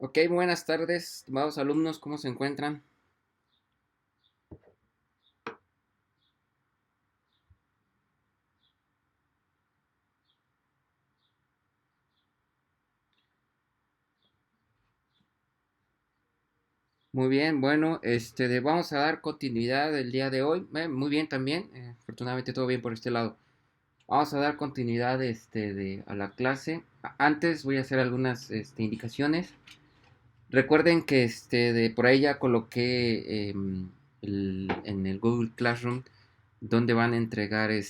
Ok, buenas tardes, estimados alumnos, ¿cómo se encuentran? Muy bien, bueno, vamos a dar continuidad el día de hoy. Muy bien también, afortunadamente todo bien por este lado. Vamos a dar continuidad a la clase. Antes voy a hacer algunas indicaciones. Recuerden que por ahí ya coloqué en el Google Classroom donde van a entregar el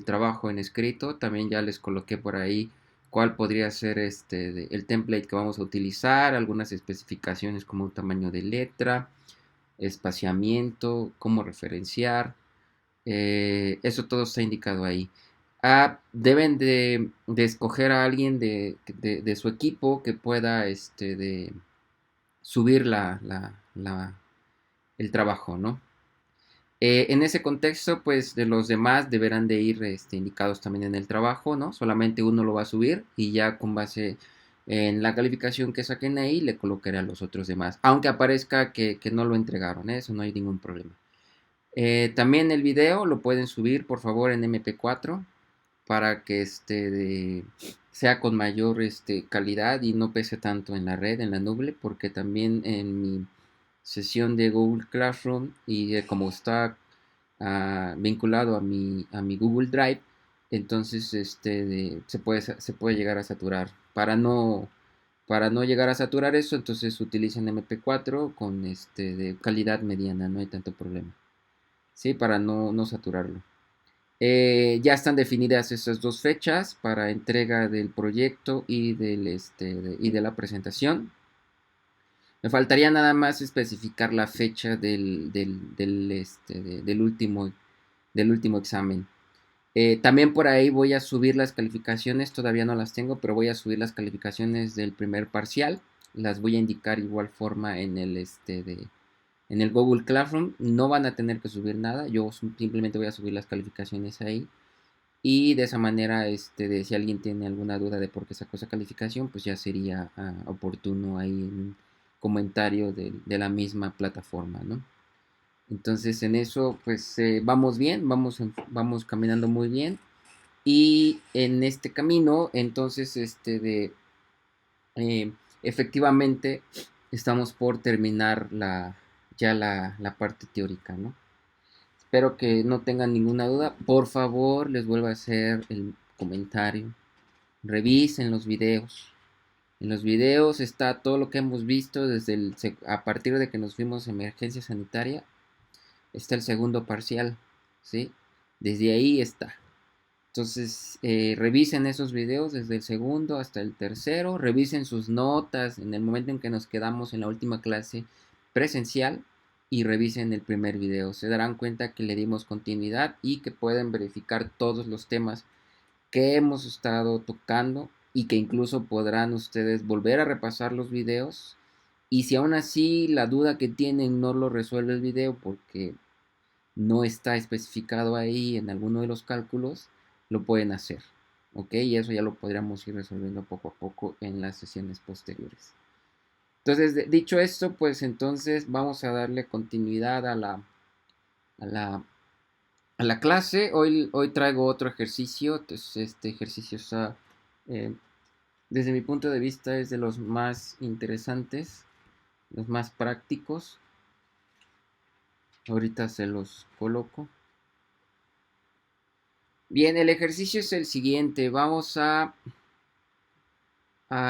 trabajo en escrito. También ya les coloqué por ahí cuál podría ser el template que vamos a utilizar, algunas especificaciones como tamaño de letra, espaciamiento, cómo referenciar. Eso todo está indicado ahí. Deben de escoger a alguien de su equipo que pueda subir el trabajo, ¿no? En ese contexto, pues de los demás deberán de ir indicados también en el trabajo, ¿no? Solamente uno lo va a subir y ya con base en la calificación que saquen ahí le colocaré a los otros demás. Aunque aparezca que no lo entregaron, ¿eh? Eso no hay ningún problema. También el video lo pueden subir por favor en MP4 para que sea con mayor calidad y no pese tanto en la red, en la nube, porque también en mi sesión de Google Classroom y como está vinculado a mi Google Drive, entonces se puede llegar a saturar. Para no llegar a saturar eso, entonces utilicen MP4 con de calidad mediana, no hay tanto problema. ¿Sí? Para no saturarlo. Ya están definidas esas dos fechas para entrega del proyecto y de la presentación. Me faltaría nada más especificar la fecha del último examen. También por ahí voy a subir las calificaciones, todavía no las tengo, pero voy a subir las calificaciones del primer parcial. Las voy a indicar igual forma en el Google Classroom. No van a tener que subir nada, yo simplemente voy a subir las calificaciones ahí. Y de esa manera, si alguien tiene alguna duda de por qué sacó esa calificación, pues ya sería oportuno ahí en un comentario de la misma plataforma, ¿no? Entonces en eso, pues vamos bien, vamos caminando muy bien. Y en este camino, entonces, efectivamente, estamos por terminar ya la parte teórica, ¿no? Espero que no tengan ninguna duda. Por favor, les vuelvo a hacer el comentario. Revisen los videos. En los videos está todo lo que hemos visto a partir de que nos fuimos a emergencia sanitaria. Está el segundo parcial, ¿sí? Desde ahí está. Entonces, revisen esos videos desde el segundo hasta el tercero. Revisen sus notas en el momento en que nos quedamos en la última clase presencial y revisen el primer video. Se darán cuenta que le dimos continuidad y que pueden verificar todos los temas que hemos estado tocando y que incluso podrán ustedes volver a repasar los videos. Y si aún así la duda que tienen no lo resuelve el video porque no está especificado ahí en alguno de los cálculos, lo pueden hacer. ¿Ok? Y eso ya lo podríamos ir resolviendo poco a poco en las sesiones posteriores. Entonces, dicho esto, pues entonces vamos a darle continuidad a la, a la clase. Hoy traigo otro ejercicio. Entonces, este ejercicio está, eh, desde mi punto de vista, es de los más interesantes, los más prácticos. Ahorita se los coloco. Bien, el ejercicio es el siguiente. Vamos a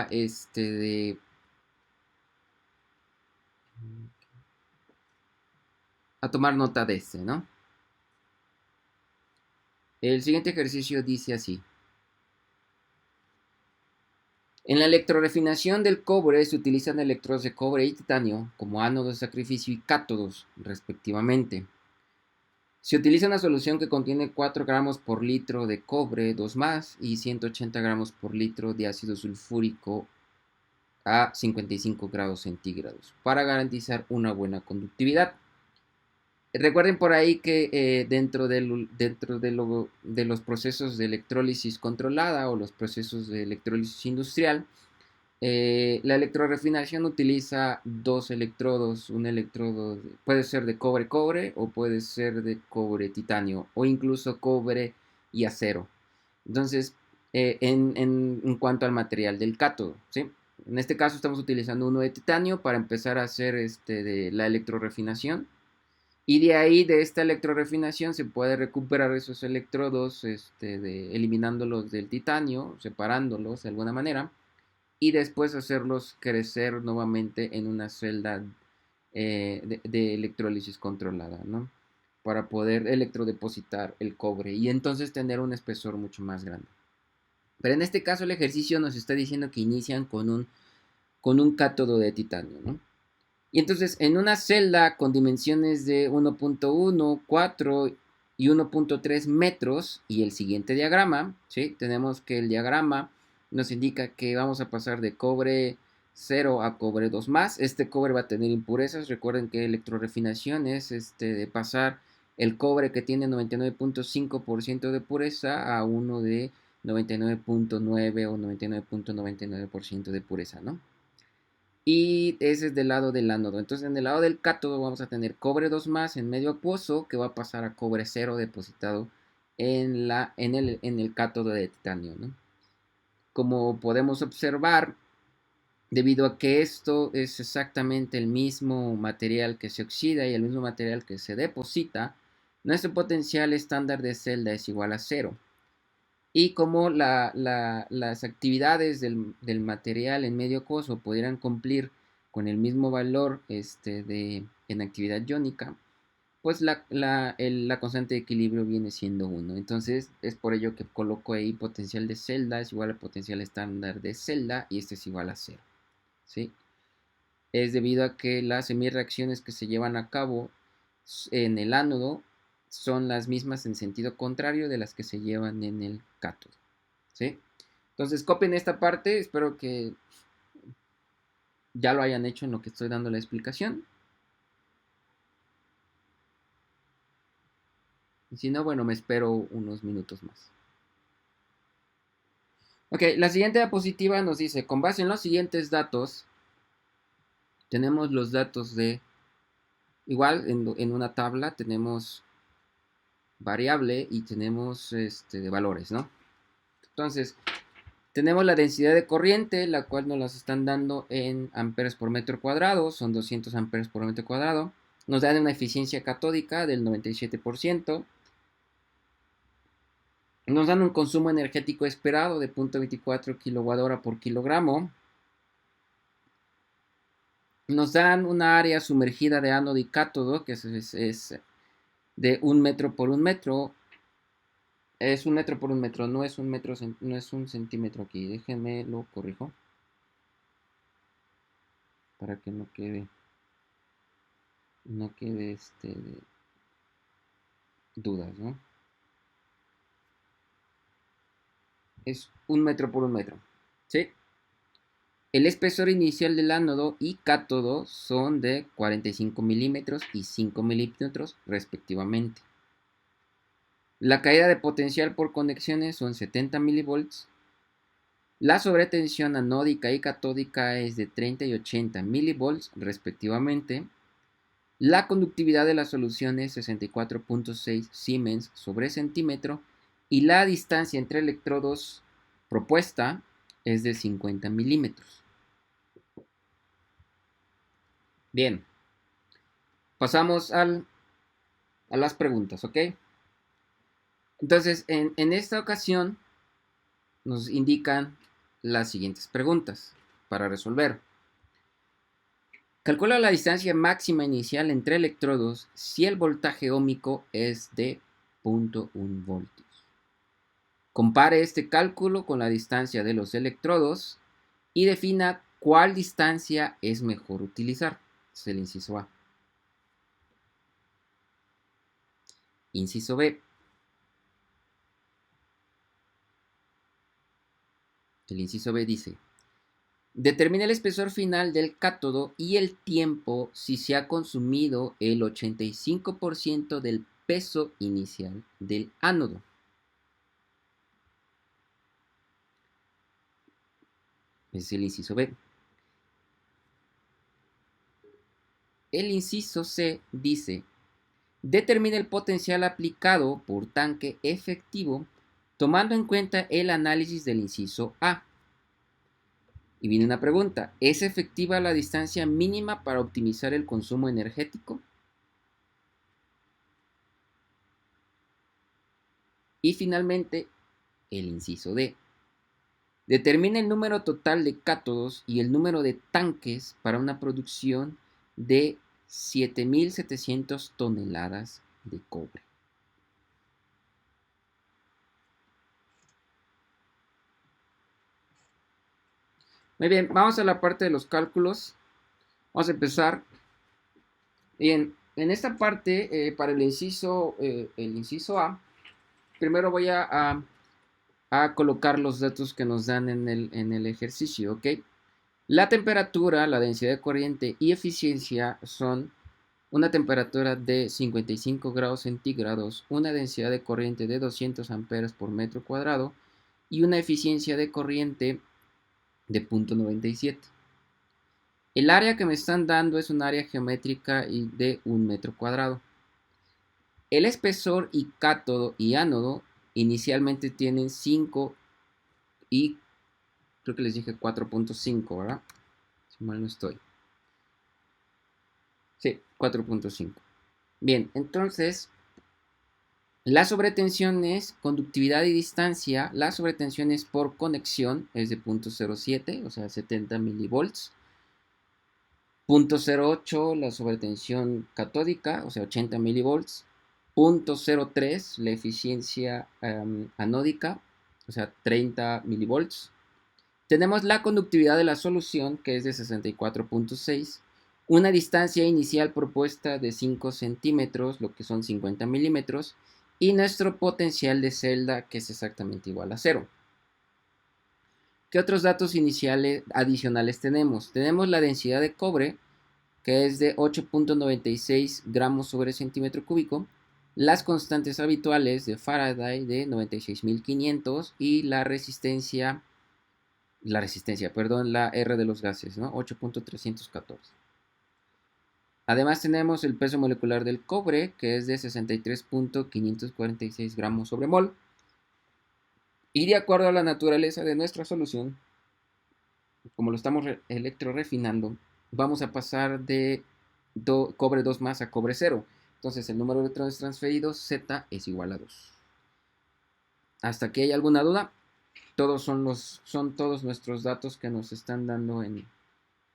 este de a tomar nota de ¿no? El siguiente ejercicio dice así. En la electrorefinación del cobre se utilizan electrodos de cobre y titanio como ánodos de sacrificio y cátodos, respectivamente. Se utiliza una solución que contiene 4 gramos por litro de cobre, 2 más, y 180 gramos por litro de ácido sulfúrico a 55 grados centígrados para garantizar una buena conductividad. Recuerden por ahí que dentro de los procesos de electrólisis controlada o los procesos de electrólisis industrial, La electrorefinación utiliza dos electrodos. Un electrodo puede ser de cobre-cobre o puede ser de cobre-titanio o incluso cobre y acero. Entonces, en cuanto al material del cátodo, ¿sí? En este caso estamos utilizando uno de titanio para empezar a hacer de la electrorefinación. Y de ahí, de esta electrorefinación, se puede recuperar esos electrodos eliminándolos del titanio, separándolos de alguna manera y después hacerlos crecer nuevamente en una celda de electrólisis controlada, ¿no? Para poder electrodepositar el cobre y entonces tener un espesor mucho más grande. Pero en este caso el ejercicio nos está diciendo que inician con un cátodo de titanio, ¿no? Y entonces en una celda con dimensiones de 1.1, 4 y 1.3 metros y el siguiente diagrama, ¿sí? Tenemos que el diagrama nos indica que vamos a pasar de cobre 0 a cobre 2 más. Este cobre va a tener impurezas. Recuerden que electrorefinación es de pasar el cobre que tiene 99.5% de pureza a uno de 99.9 o 99.99% de pureza, ¿no? Y ese es del lado del ánodo. Entonces en el lado del cátodo vamos a tener cobre 2 más en medio acuoso que va a pasar a cobre 0 depositado en el cátodo de titanio, ¿no? Como podemos observar, debido a que esto es exactamente el mismo material que se oxida y el mismo material que se deposita, nuestro potencial estándar de celda es igual a 0. Y como las actividades del material en medio acuoso pudieran cumplir con el mismo valor en actividad iónica, pues la constante de equilibrio viene siendo 1. Entonces es por ello que coloco ahí potencial de celda es igual al potencial estándar de celda y este es igual a 0. ¿Sí? Es debido a que las semireacciones que se llevan a cabo en el ánodo son las mismas en sentido contrario de las que se llevan en el cátodo. ¿Sí? Entonces copien esta parte, espero que ya lo hayan hecho en lo que estoy dando la explicación. Y si no, bueno, me espero unos minutos más. Ok, la siguiente diapositiva nos dice, con base en los siguientes datos, tenemos los datos igual en una tabla tenemos variable y tenemos de valores, ¿no? Entonces, tenemos la densidad de corriente, la cual nos las están dando en amperes por metro cuadrado, son 200 amperes por metro cuadrado. Nos dan una eficiencia catódica del 97%. Nos dan un consumo energético esperado de 0.24 kWh por kilogramo. Nos dan una área sumergida de ánodo y cátodo, que es de 1 metro por 1 metro. Es 1 metro por 1 metro, no es un metro, no es un centímetro aquí. Déjenme lo corrijo. Para que no quede dudas, ¿no? Es 1 metro por 1 metro, ¿sí? El espesor inicial del ánodo y cátodo son de 45 milímetros y 5 milímetros respectivamente. La caída de potencial por conexiones son 70 milivolts. La sobretensión anódica y catódica es de 30 y 80 milivolts respectivamente. La conductividad de la solución es 64.6 Siemens sobre centímetro y la distancia entre electrodos propuesta es de 50 milímetros. Bien, pasamos a las preguntas, ¿ok? Entonces, en esta ocasión nos indican las siguientes preguntas para resolver. Calcula la distancia máxima inicial entre electrodos si el voltaje óhmico es de 0.1 voltios. Compare este cálculo con la distancia de los electrodos y defina cuál distancia es mejor utilizar. Es el inciso A. Inciso B. El inciso B dice, determina el espesor final del cátodo y el tiempo si se ha consumido el 85% del peso inicial del ánodo. Es el inciso B. El inciso C dice, determina el potencial aplicado por tanque efectivo tomando en cuenta el análisis del inciso A. Y viene una pregunta, ¿es efectiva la distancia mínima para optimizar el consumo energético? Y finalmente, el inciso D. Determina el número total de cátodos y el número de tanques para una producción de 7.700 toneladas de cobre. Muy bien, vamos a la parte de los cálculos. Vamos a empezar. Bien, en esta parte, para el inciso A, primero voy a colocar los datos que nos dan en el ejercicio, ¿ok? La temperatura, la densidad de corriente y eficiencia son una temperatura de 55 grados centígrados, una densidad de corriente de 200 amperes por metro cuadrado y una eficiencia de corriente de 0.97. El área que me están dando es un área geométrica de 1 metro cuadrado. El espesor y cátodo y ánodo inicialmente tienen 5 y creo que les dije 4.5, ¿verdad? Si mal no estoy. Sí, 4.5. Bien, entonces la sobretensión es conductividad y distancia. La sobretensión es por conexión, es de 0.07, o sea, 70 milivolts. 0.08 la sobretensión catódica, o sea, 80 milivolts. 0.03 la eficiencia anódica, o sea, 30 milivolts. Tenemos la conductividad de la solución, que es de 64.6. Una distancia inicial propuesta de 5 centímetros, lo que son 50 milímetros. Y nuestro potencial de celda, que es exactamente igual a 0. ¿Qué otros datos iniciales adicionales tenemos? Tenemos la densidad de cobre, que es de 8.96 gramos sobre centímetro cúbico, las constantes habituales de Faraday de 96.500 y la R de los gases, ¿no? 8.314. Además tenemos el peso molecular del cobre, que es de 63.546 gramos sobre mol. Y de acuerdo a la naturaleza de nuestra solución, como lo estamos electrorefinando, vamos a pasar de cobre 2 más a cobre 0. Entonces el número de electrones transferidos, Z, es igual a 2. ¿Hasta aquí hay alguna duda? Son todos nuestros datos que nos están dando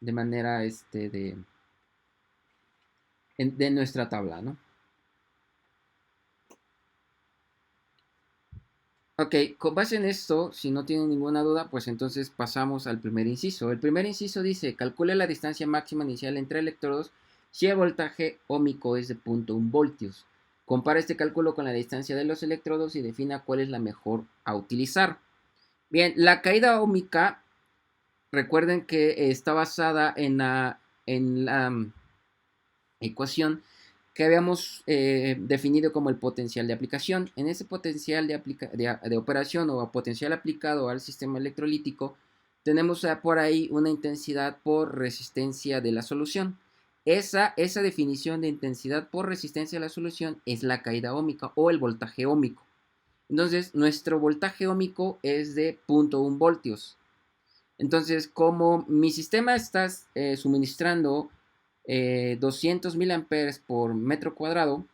de manera de nuestra tabla, ¿no? Ok, con base en esto, si no tienen ninguna duda, pues entonces pasamos al primer inciso. El primer inciso dice, calcule la distancia máxima inicial entre electrodos si el voltaje óhmico es de 0.1 voltios. Compara este cálculo con la distancia de los electrodos y defina cuál es la mejor a utilizar. Bien, la caída óhmica, recuerden que está basada en la ecuación que habíamos definido como el potencial de aplicación. En ese potencial de operación o potencial aplicado al sistema electrolítico, tenemos por ahí una intensidad por resistencia de la solución. Esa definición de intensidad por resistencia de la solución es la caída óhmica o el voltaje óhmico. Entonces, nuestro voltaje óhmico es de 0.1 voltios. Entonces, como mi sistema está suministrando 200 miliamperes por metro cuadrado,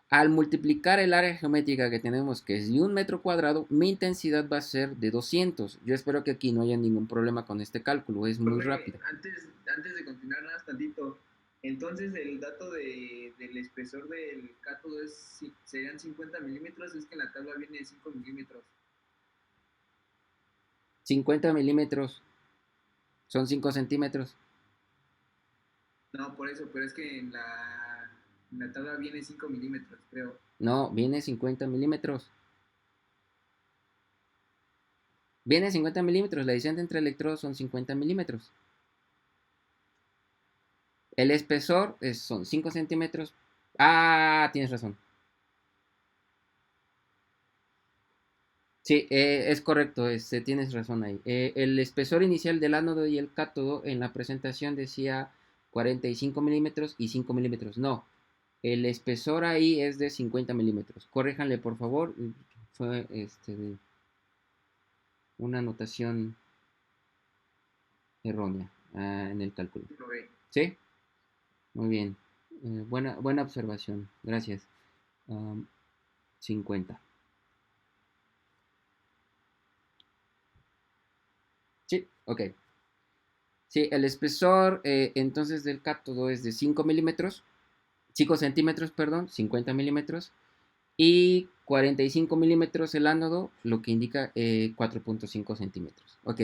al multiplicar el área geométrica que tenemos, que es de 1 metro cuadrado, mi intensidad va a ser de 200. Yo espero que aquí no haya ningún problema con este cálculo, es muy rápido. Antes de continuar, nada más tantito. Entonces, el dato del espesor del cátodo serían 50 milímetros, es que en la tabla viene de 5 milímetros. 50 milímetros son 5 centímetros. No, por eso, pero es que en la tabla viene 5 milímetros, creo. No, viene 50 milímetros. Viene 50 milímetros, la distancia entre electrodos son 50 milímetros. El espesor son 5 centímetros. Ah, tienes razón. Sí, es correcto, tienes razón ahí. El espesor inicial del ánodo y el cátodo en la presentación decía 45 milímetros y 5 milímetros. No, el espesor ahí es de 50 milímetros. Corréjanle, por favor. Fue una anotación errónea en el cálculo. ¿Sí? Muy bien. Buena observación. Gracias. Um, 50. Sí, ok. Sí, el espesor entonces del cátodo es de 5 milímetros, 5 centímetros, perdón, 50 milímetros, y 45 milímetros el ánodo, lo que indica 4.5 centímetros. Ok,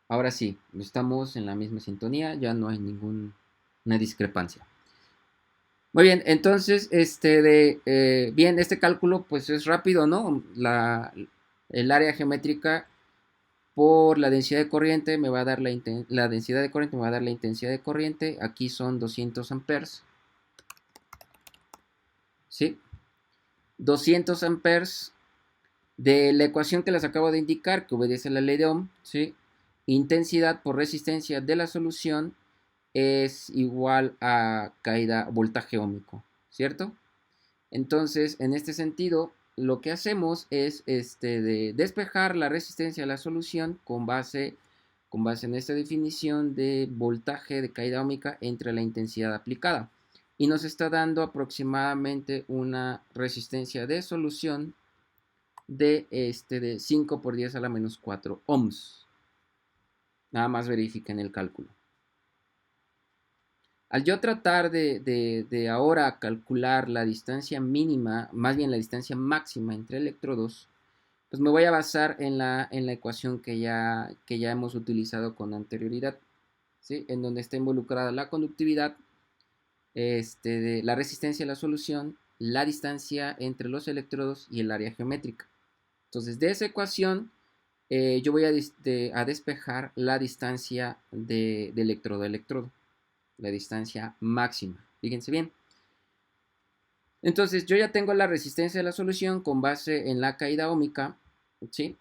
ahora sí, estamos en la misma sintonía, ya no hay ninguna discrepancia. Muy bien, entonces, bien, este cálculo pues es rápido, ¿no? El área geométrica por la densidad de corriente me va a dar la densidad de corriente, me va a dar la intensidad de corriente. Aquí son 200 amperes. ¿Sí? 200 amperes de la ecuación que les acabo de indicar, que obedece a la ley de Ohm. ¿Sí? Intensidad por resistencia de la solución es igual a caída voltaje óhmico. ¿Cierto? Entonces, en este sentido, lo que hacemos es de despejar la resistencia a la solución con base en esta definición de voltaje de caída óhmica entre la intensidad aplicada. Y nos está dando aproximadamente una resistencia de solución de 5 por 10 a la menos 4 ohms. Nada más verifiquen el cálculo. Al yo tratar de ahora calcular la distancia mínima, más bien la distancia máxima entre electrodos, pues me voy a basar en la ecuación que ya hemos utilizado con anterioridad, ¿sí? En donde está involucrada la conductividad, la resistencia a la solución, la distancia entre los electrodos y el área geométrica. Entonces, de esa ecuación, yo voy a despejar la distancia de electrodo a electrodo, la distancia máxima. Fíjense bien. Entonces, yo ya tengo la resistencia de la solución con base en la caída óhmica, ¿sí?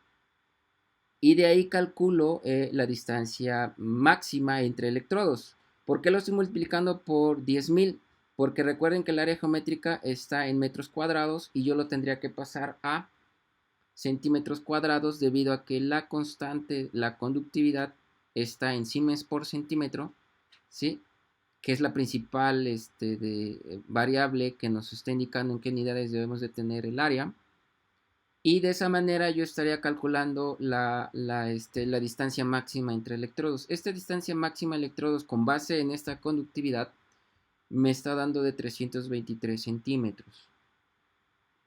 Y de ahí calculo la distancia máxima entre electrodos. ¿Por qué lo estoy multiplicando por 10.000? Porque recuerden que el área geométrica está en metros cuadrados y yo lo tendría que pasar a centímetros cuadrados debido a que la constante, la conductividad, está en Siemens por centímetro, ¿sí? Que es la principal variable que nos está indicando en qué unidades debemos de tener el área. Y de esa manera yo estaría calculando la distancia máxima entre electrodos. Esta distancia máxima de electrodos con base en esta conductividad me está dando de 323 centímetros.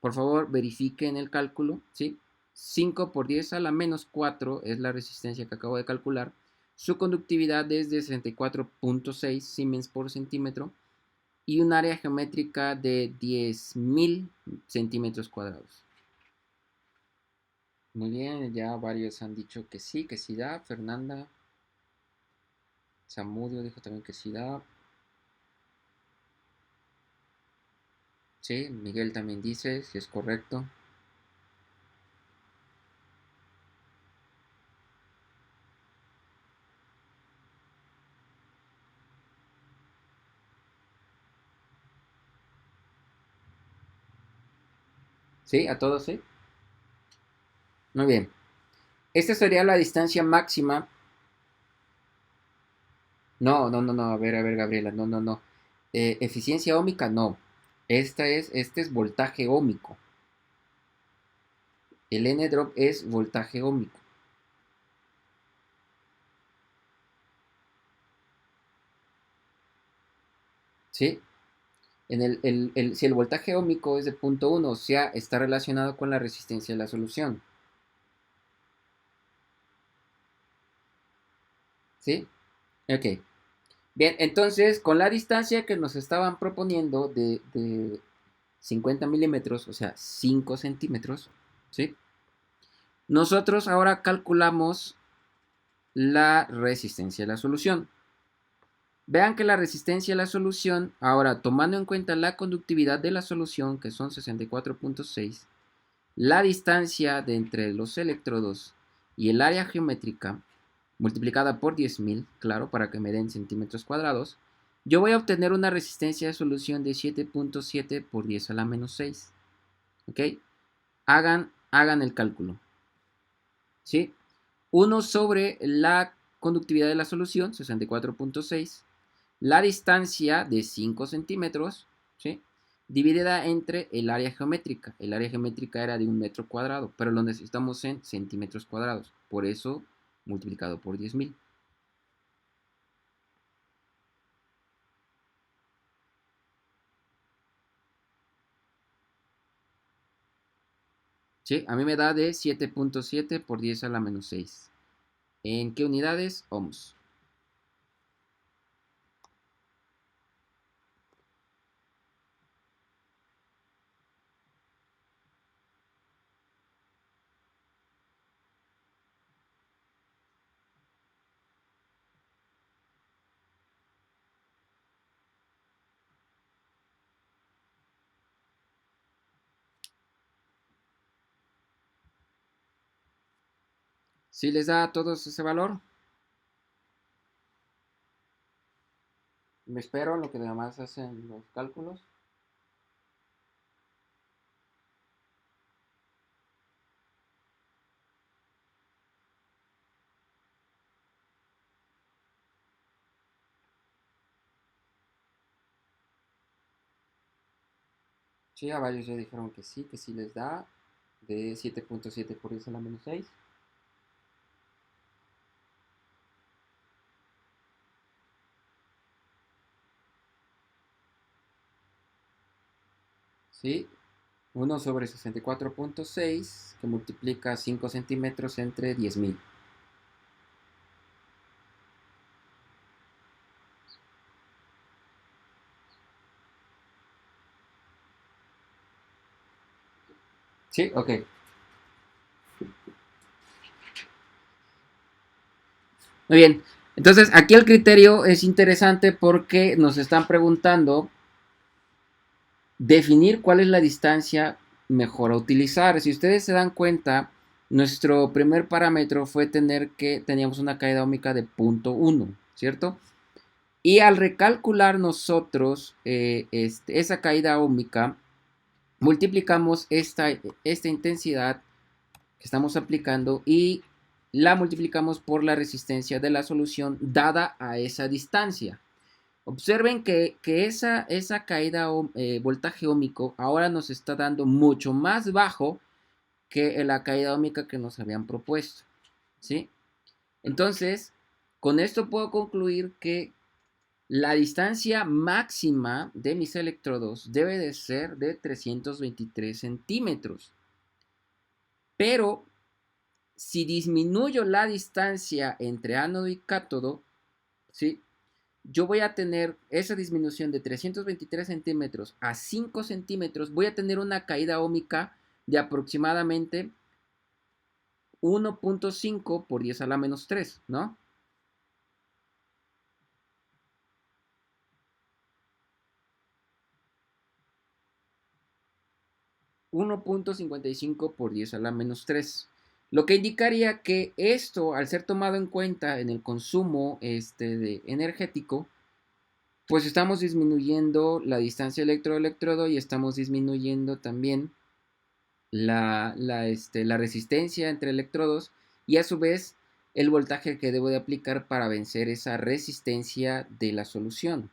Por favor, verifiquen el cálculo, ¿sí? 5 por 10 a la menos 4 es la resistencia que acabo de calcular. Su conductividad es de 64.6 Siemens por centímetro y un área geométrica de 10.000 centímetros cuadrados. Muy bien, ya varios han dicho que sí da. Fernanda, Zamudio dijo también que sí da. Sí, Miguel también dice, si es correcto. Sí, a todos sí. Muy bien. Esta sería la distancia máxima. No, no, no, no. A ver, Gabriela. No, no, no. Eficiencia óhmica, no. Este es voltaje óhmico. El N-drop es voltaje óhmico. ¿Sí? Si el voltaje óhmico es de 0.1, o sea, está relacionado con la resistencia de la solución. ¿Sí? Ok. Bien, entonces, con la distancia que nos estaban proponiendo de 50 milímetros, o sea, 5 centímetros, ¿sí? Nosotros ahora calculamos la resistencia de la solución. Vean que la resistencia de la solución, ahora tomando en cuenta la conductividad de la solución, que son 64.6, la distancia de entre los electrodos y el área geométrica multiplicada por 10.000, claro, para que me den centímetros cuadrados, yo voy a obtener una resistencia de solución de 7.7 por 10 a la menos 6. ¿Ok? Hagan el cálculo. ¿Sí? 1 sobre la conductividad de la solución, 64.6. La distancia de 5 centímetros, ¿sí? Dividida entre el área geométrica. El área geométrica era de 1 metro cuadrado, pero lo necesitamos en centímetros cuadrados. Por eso, multiplicado por 10.000. ¿Sí? A mí me da de 7.7 por 10 a la menos 6. ¿En qué unidades? Ohms. ¿Sí les da a todos ese valor? Me espero en lo que además hacen los cálculos. Sí, a varios ya dijeron que sí les da de 7.7 por 10 a la menos 6. ¿Sí? 1 sobre 64.6 que multiplica 5 centímetros entre 10.000. ¿Sí? Ok. Muy bien. Entonces, aquí el criterio es interesante porque nos están preguntando definir cuál es la distancia mejor a utilizar. Si ustedes se dan cuenta, nuestro primer parámetro fue teníamos una caída óhmica de 0.1, ¿cierto? Y al recalcular nosotros esa caída óhmica, multiplicamos esta intensidad que estamos aplicando y la multiplicamos por la resistencia de la solución dada a esa distancia. Observen que esa caída voltaje óhmico ahora nos está dando mucho más bajo que la caída óhmica que nos habían propuesto. ¿Sí? Entonces, con esto puedo concluir que la distancia máxima de mis electrodos debe de ser de 323 centímetros. Pero si disminuyo la distancia entre ánodo y cátodo, ¿sí? Yo voy a tener esa disminución de 323 centímetros a 5 centímetros, voy a tener una caída óhmica de aproximadamente 1.5 por 10 a la menos 3, ¿no? 1.55 por 10 a la menos 3. Lo que indicaría que esto, al ser tomado en cuenta en el consumo energético, pues estamos disminuyendo la distancia electrodo-electrodo y estamos disminuyendo también la resistencia entre electrodos y a su vez el voltaje que debo de aplicar para vencer esa resistencia de la solución.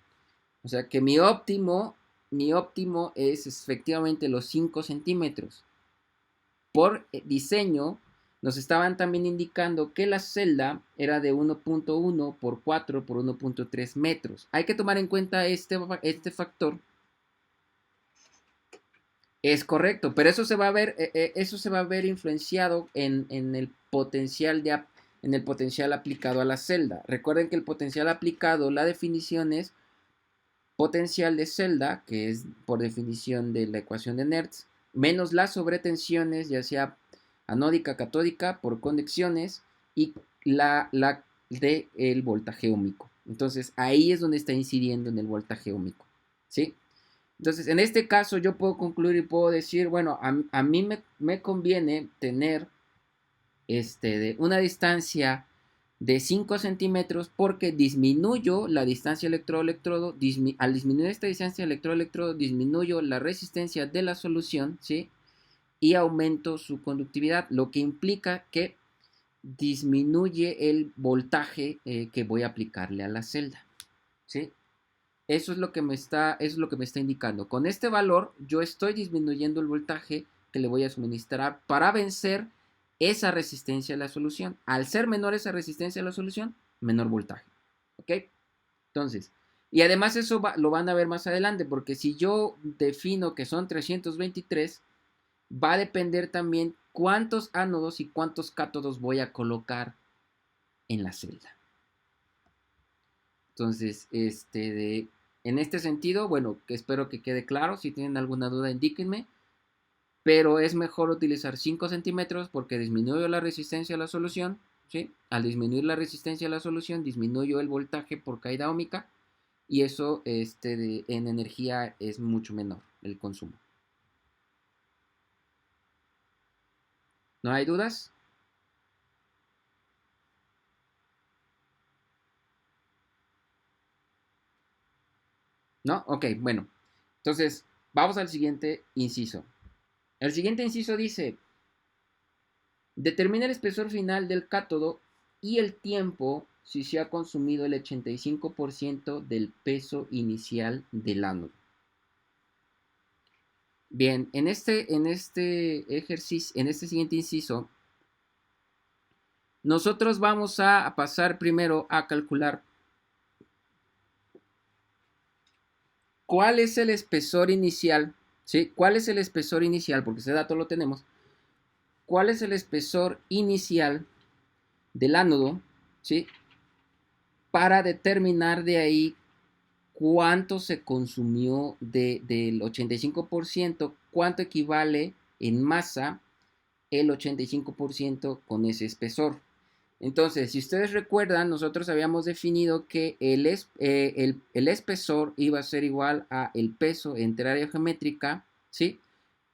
O sea que mi óptimo es efectivamente los 5 centímetros. Por diseño, nos estaban también indicando que la celda era de 1.1 por 4 por 1.3 metros. Hay que tomar en cuenta este factor. Es correcto, pero eso se va a ver influenciado en el en el potencial aplicado a la celda. Recuerden que el potencial aplicado, la definición es potencial de celda, que es por definición de la ecuación de Nernst, menos las sobretensiones, ya sea anódica, catódica, por conexiones, y la de el voltaje óhmico. Entonces, ahí es donde está incidiendo en el voltaje óhmico, ¿sí? Entonces, en este caso yo puedo concluir y puedo decir, bueno, a mí me conviene tener de una distancia de 5 centímetros porque disminuyo la distancia electrodo-electrodo, al disminuir esta distancia electrodo-electrodo disminuyo la resistencia de la solución, ¿sí? Y aumento su conductividad, lo que implica que disminuye el voltaje que voy a aplicarle a la celda, ¿sí? Eso es lo que me está indicando. Con este valor yo estoy disminuyendo el voltaje que le voy a suministrar para vencer esa resistencia a la solución. Al ser menor esa resistencia a la solución, menor voltaje. ¿Ok? Entonces, y además eso lo van a ver más adelante, porque si yo defino que son 323, va a depender también cuántos ánodos y cuántos cátodos voy a colocar en la celda. Entonces, en este sentido, bueno, que espero que quede claro. Si tienen alguna duda, indíquenme. Pero es mejor utilizar 5 centímetros porque disminuyo la resistencia a la solución. ¿Sí? Al disminuir la resistencia a la solución, disminuyo el voltaje por caída óhmica. Y eso en energía es mucho menor el consumo. ¿No hay dudas? ¿No? Ok, bueno. Entonces, vamos al siguiente inciso. El siguiente inciso dice: determina el espesor final del cátodo y el tiempo si se ha consumido el 85% del peso inicial del ánodo. Bien, en este ejercicio, en este siguiente inciso, nosotros vamos a pasar primero a calcular cuál es el espesor inicial, ¿sí? ¿Cuál es el espesor inicial? Porque ese dato lo tenemos. ¿Cuál es el espesor inicial del ánodo, ¿sí? Para determinar de ahí cuánto se consumió del 85%, cuánto equivale en masa el 85% con ese espesor. Entonces, si ustedes recuerdan, nosotros habíamos definido que el espesor iba a ser igual a el peso entre área geométrica, ¿sí?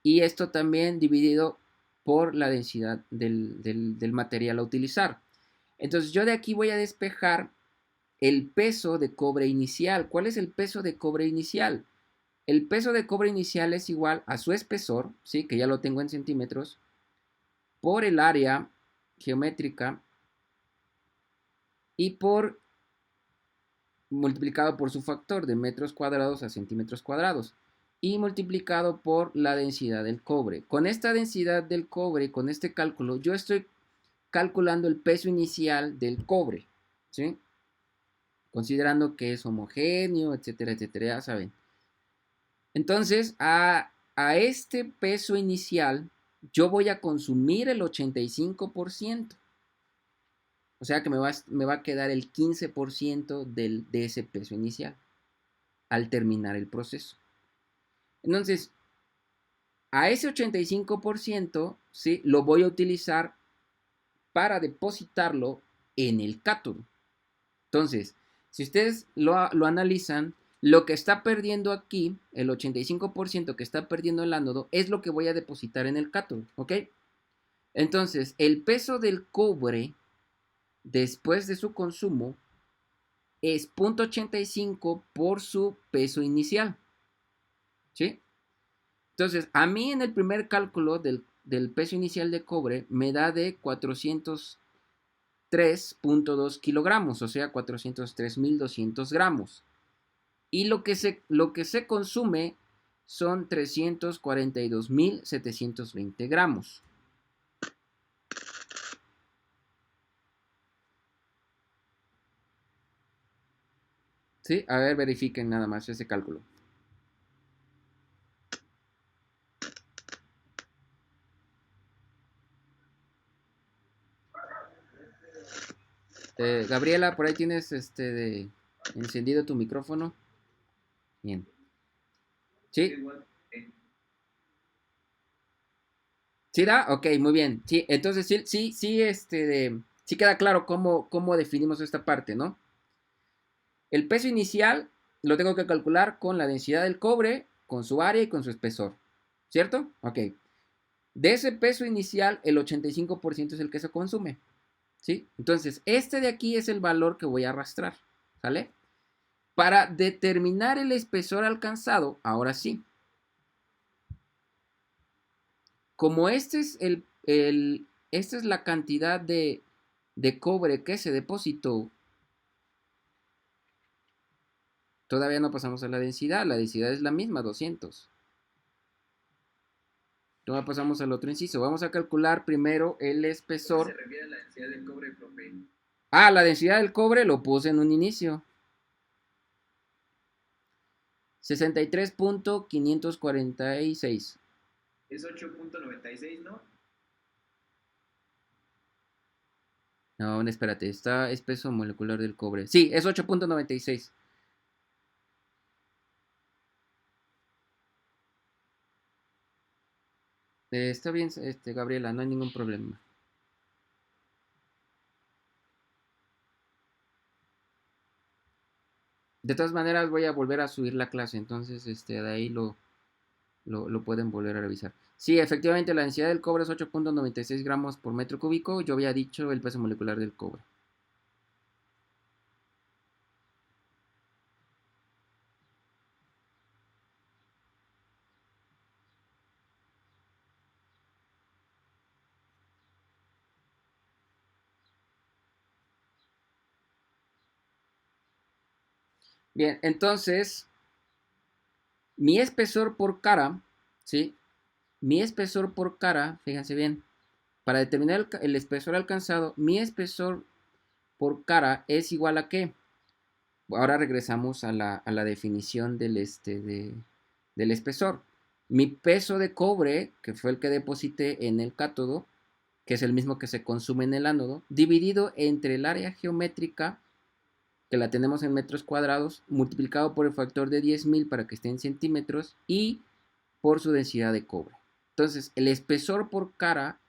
Y esto también dividido por la densidad del material a utilizar. Entonces, yo de aquí voy a despejar el peso de cobre inicial. ¿Cuál es el peso de cobre inicial? El peso de cobre inicial es igual a su espesor, ¿sí? Que ya lo tengo en centímetros, por el área geométrica y multiplicado por su factor de metros cuadrados a centímetros cuadrados y multiplicado por la densidad del cobre. Con esta densidad del cobre, con este cálculo, yo estoy calculando el peso inicial del cobre, ¿sí? Considerando que es homogéneo, etcétera, etcétera, ya saben. Entonces, a este peso inicial, yo voy a consumir el 85%. O sea que me va a quedar el 15% de ese peso inicial al terminar el proceso. Entonces, a ese 85%, ¿sí? Lo voy a utilizar para depositarlo en el cátodo. Entonces, si ustedes lo analizan, lo que está perdiendo aquí, el 85% que está perdiendo el ánodo, es lo que voy a depositar en el cátodo, ¿ok? Entonces, el peso del cobre después de su consumo es 0.85 por su peso inicial, ¿sí? Entonces, a mí en el primer cálculo del peso inicial de cobre me da de 403.2 kilogramos, o sea, 403.200 gramos. Y lo que se consume son 342.720 gramos. ¿Sí? A ver, verifiquen nada más ese cálculo. Gabriela, por ahí tienes encendido tu micrófono. Bien. ¿Sí? ¿Sí da? Ok, muy bien. Sí, entonces sí, sí queda claro cómo definimos esta parte, ¿no? El peso inicial lo tengo que calcular con la densidad del cobre con su área y con su espesor, ¿cierto? Ok. De ese peso inicial, el 85% es el que se consume, ¿sí? Entonces, este de aquí es el valor que voy a arrastrar, ¿sale? Para determinar el espesor alcanzado, ahora sí, como esta es la cantidad de cobre que se depositó, todavía no pasamos a la densidad es la misma, 200. Todavía pasamos al otro inciso, vamos a calcular primero el espesor. ¿Cómo se refiere a la densidad del cobre, profe? Ah, la densidad del cobre lo puse en un inicio. 63.546. Es 8.96, ¿no? No, espérate, está espeso molecular del cobre. Sí, es 8.96. Está bien, Gabriela, no hay ningún problema. De todas maneras, voy a volver a subir la clase, entonces de ahí lo pueden volver a revisar. Sí, efectivamente, la densidad del cobre es 8.96 gramos por metro cúbico. Yo había dicho el peso molecular del cobre. Bien, entonces, mi espesor por cara, ¿sí? Mi espesor por cara, fíjense bien, para determinar el espesor alcanzado, mi espesor por cara es igual a ¿qué? Ahora regresamos a la definición del espesor. Mi peso de cobre, que fue el que deposité en el cátodo, que es el mismo que se consume en el ánodo, dividido entre el área geométrica, que la tenemos en metros cuadrados, multiplicado por el factor de 10.000 para que esté en centímetros, y por su densidad de cobre. Entonces, el espesor por cara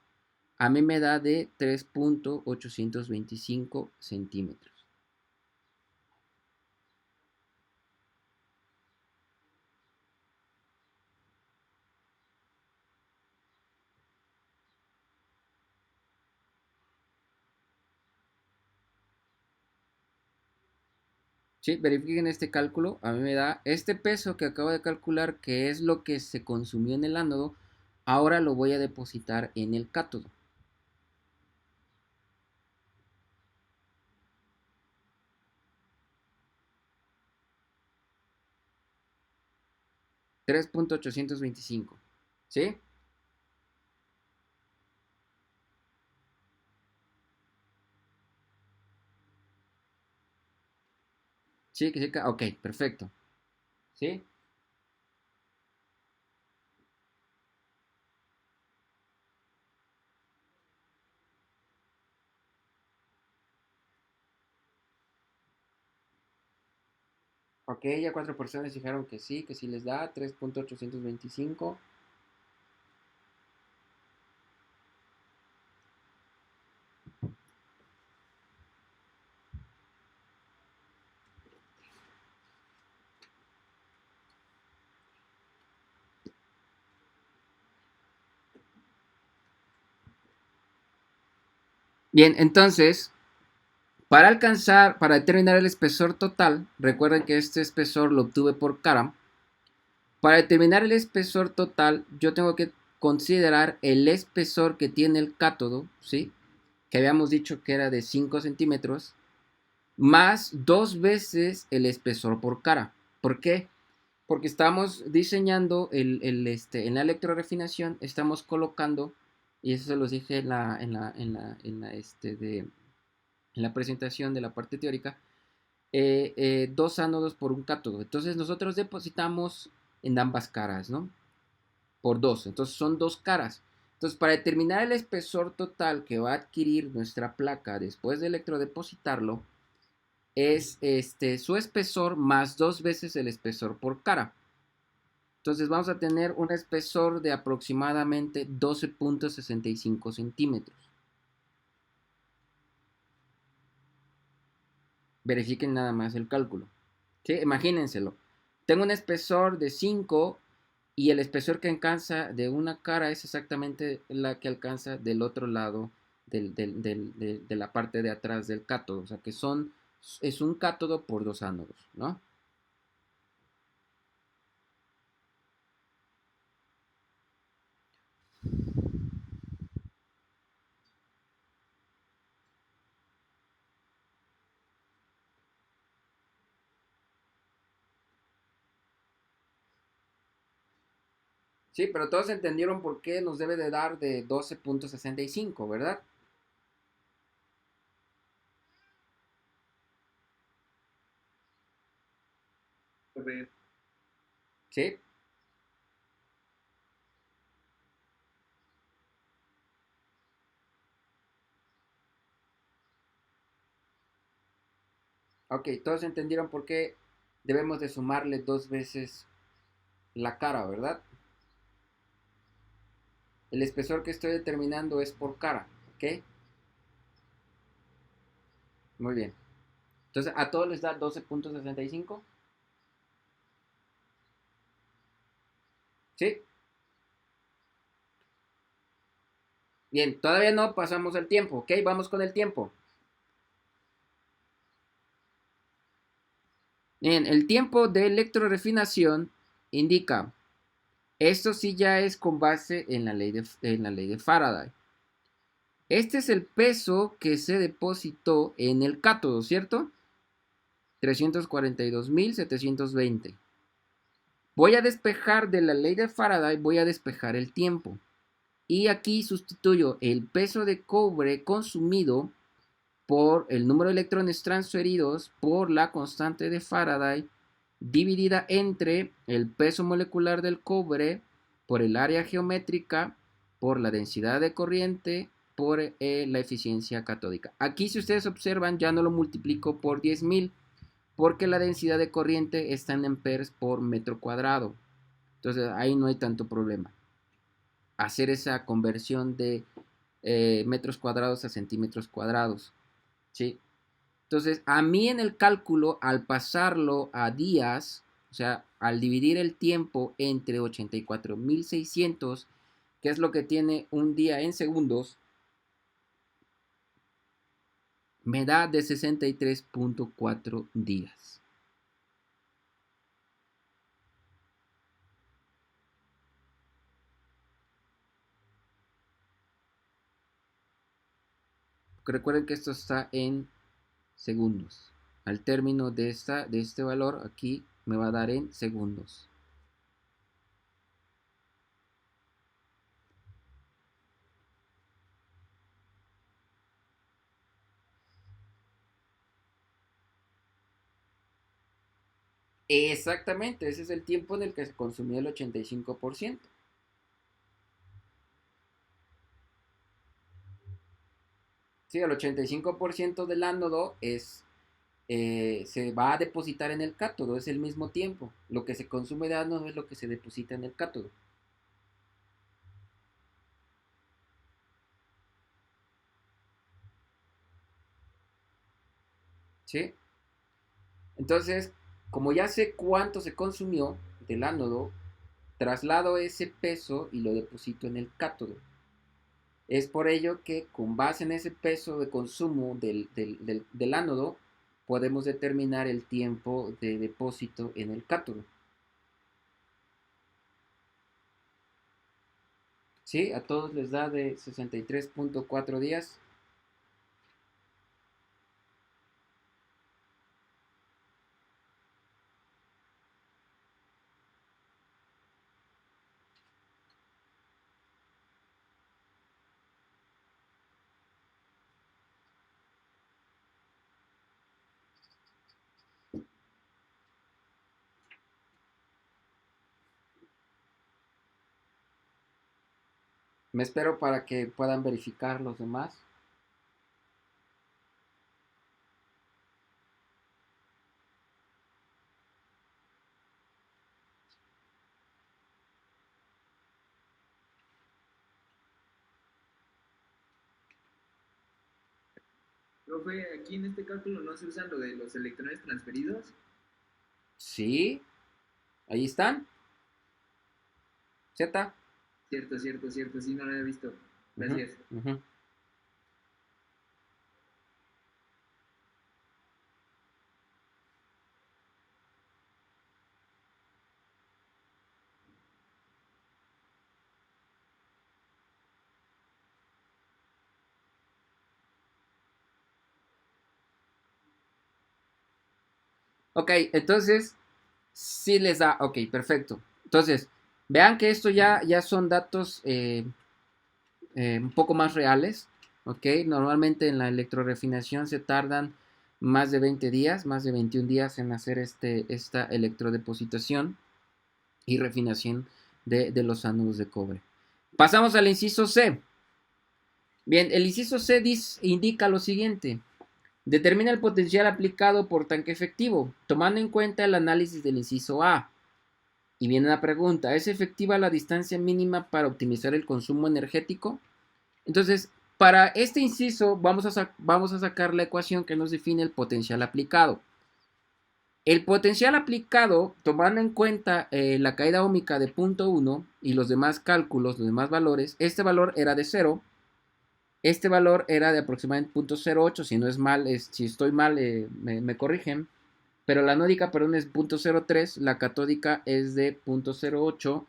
a mí me da de 3.825 centímetros. Sí, verifiquen este cálculo. A mí me da este peso que acabo de calcular, que es lo que se consumió en el ánodo. Ahora lo voy a depositar en el cátodo. $3.825. ¿Sí? Sí, que sí. Ok, perfecto. ¿Sí? Ok, ya 4 personas dijeron que sí les da 3.825. Bien, entonces, para determinar el espesor total, recuerden que este espesor lo obtuve por cara. Para determinar el espesor total, yo tengo que considerar el espesor que tiene el cátodo, ¿sí? Que habíamos dicho que era de 5 centímetros, más 2 veces el espesor por cara. ¿Por qué? Porque estamos diseñando en la electrorefinación, estamos colocando, y eso se los dije en la presentación de la parte teórica, 2 ánodos por un cátodo. Entonces nosotros depositamos en ambas caras, ¿no? Por 2. Entonces son 2 caras. Entonces, para determinar el espesor total que va a adquirir nuestra placa después de electrodepositarlo, es su espesor más 2 veces el espesor por cara. Entonces vamos a tener un espesor de aproximadamente 12.65 centímetros. Verifiquen nada más el cálculo. ¿Sí? Imagínenselo. Tengo un espesor de 5 y el espesor que alcanza de una cara es exactamente la que alcanza del otro lado de la parte de atrás del cátodo. O sea que es un cátodo por dos ánodos, ¿no? Sí, pero todos entendieron por qué nos debe de dar de 12.65, ¿verdad? A ver, Sí. Ok, todos entendieron por qué debemos de sumarle dos veces la cara, ¿verdad? El espesor que estoy determinando es por cara, ¿ok? Muy bien. Entonces, ¿a todos les da 12.65? ¿Sí? Bien, todavía no pasamos el tiempo, ¿ok? Vamos con el tiempo. Bien, el tiempo de electrorefinación indica, esto sí ya es con base en la ley de Faraday. Este es el peso que se depositó en el cátodo, ¿cierto? 342.720. Voy a despejar de la ley de Faraday, voy a despejar el tiempo. Y aquí sustituyo el peso de cobre consumido por el número de electrones transferidos por la constante de Faraday dividida entre el peso molecular del cobre por el área geométrica, por la densidad de corriente, por la eficiencia catódica. Aquí si ustedes observan ya no lo multiplico por 10.000 porque la densidad de corriente está en amperes por metro cuadrado. Entonces ahí no hay tanto problema. Hacer esa conversión de metros cuadrados a centímetros cuadrados. ¿Sí? Entonces, a mí en el cálculo, al pasarlo a días, o sea, al dividir el tiempo entre 84.600, que es lo que tiene un día en segundos, me da de 63.4 días. Recuerden que esto está en segundos. Al término de este valor, aquí me va a dar en segundos. Exactamente, ese es el tiempo en el que se consumió el 85%. Sí, el 85% del ánodo se va a depositar en el cátodo, es el mismo tiempo. Lo que se consume de ánodo es lo que se deposita en el cátodo. ¿Sí? Entonces, como ya sé cuánto se consumió del ánodo, traslado ese peso y lo deposito en el cátodo. Es por ello que con base en ese peso de consumo del ánodo, podemos determinar el tiempo de depósito en el cátodo. ¿Sí? A todos les da de 63.4 días. Me espero para que puedan verificar los demás. profe, aquí en este cálculo no se usan lo de los electrones transferidos. Sí, ahí están. ¿Cierto? Cierto, cierto, cierto. Sí, no lo había visto. Ujú, Gracias. ujú. Ok, entonces, sí les da, ok, perfecto. Entonces, vean que esto ya son datos un poco más reales, ok. Normalmente en la electrorefinación se tardan más de 20 días, más de 21 días en hacer esta electrodepositación y refinación de los ánodos de cobre. Pasamos al inciso C. Bien, el inciso C indica lo siguiente. Determina el potencial aplicado por tanque efectivo, tomando en cuenta el análisis del inciso A. Y viene la pregunta, ¿es efectiva la distancia mínima para optimizar el consumo energético? Entonces, para este inciso vamos a sacar la ecuación que nos define el potencial aplicado. El potencial aplicado, tomando en cuenta la caída óhmica de 0.1 y los demás cálculos, los demás valores, este valor era de 0. Este valor era de aproximadamente 0.08. Si no es mal, si estoy mal, me corrigen. Pero la anódica, perdón, es 0.03. La catódica es de 0.08.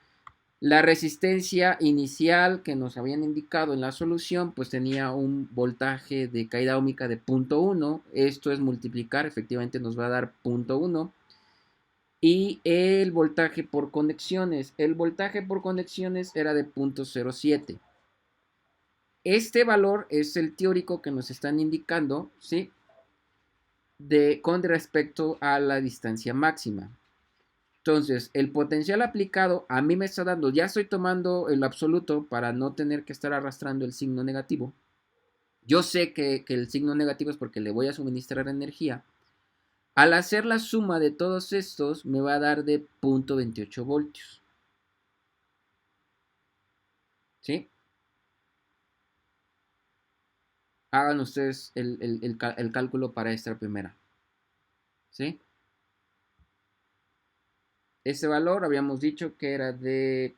La resistencia inicial que nos habían indicado en la solución, pues tenía un voltaje de caída óhmica de 0.1. Esto es multiplicar, efectivamente nos va a dar 0.1. Y el voltaje por conexiones. El voltaje por conexiones era de 0.07. Este valor es el teórico que nos están indicando, ¿sí? Con respecto a la distancia máxima. Entonces, el potencial aplicado a mí me está dando, ya estoy tomando el absoluto para no tener que estar arrastrando el signo negativo. Yo sé que el signo negativo es porque le voy a suministrar energía. Al hacer la suma de todos estos, me va a dar de 0.28 voltios. ¿Sí? Hagan ustedes el cálculo para esta primera. ¿Sí? Ese valor habíamos dicho que era de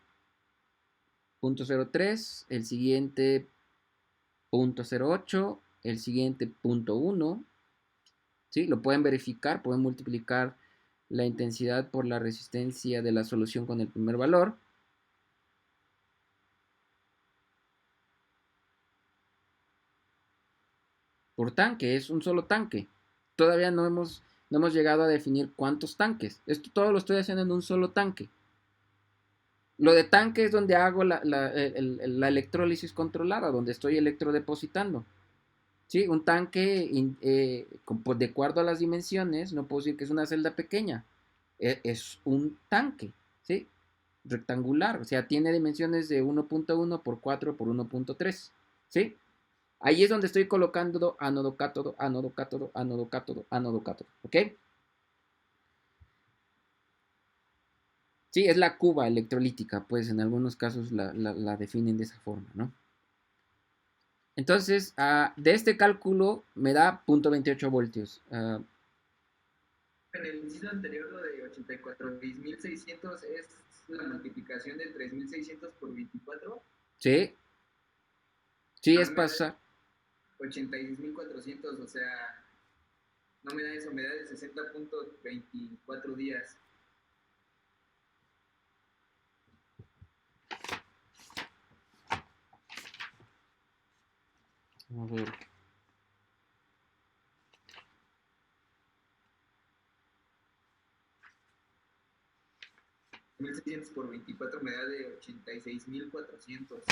0.03, el siguiente 0.08, el siguiente 0.1. ¿Sí? Lo pueden verificar, pueden multiplicar la intensidad por la resistencia de la solución con el primer valor. Por tanque, es un solo tanque. Todavía no hemos llegado a definir cuántos tanques. Esto todo lo estoy haciendo en un solo tanque. Lo de tanque es donde hago la electrólisis controlada, donde estoy electrodepositando. ¿Sí? Un tanque, de acuerdo a las dimensiones, no puedo decir que es una celda pequeña. Es un tanque, ¿sí? Rectangular, o sea, tiene dimensiones de 1.1 por 4 por 1.3, ¿sí? Ahí es donde estoy colocando ánodo, cátodo, ánodo, cátodo, ánodo, cátodo, ánodo, cátodo, ¿ok? Sí, es la cuba electrolítica, pues en algunos casos la definen de esa forma, ¿no? Entonces, de este cálculo me da 0.28 voltios. En el inciso anterior, lo de 84.600 es la multiplicación de 3.600 por 24. Sí, sí, A es mí me da pasar. 86.400, o sea, no me da eso, me da de 60.24 días. A ver. 1.600 por 24 me da de 86.400.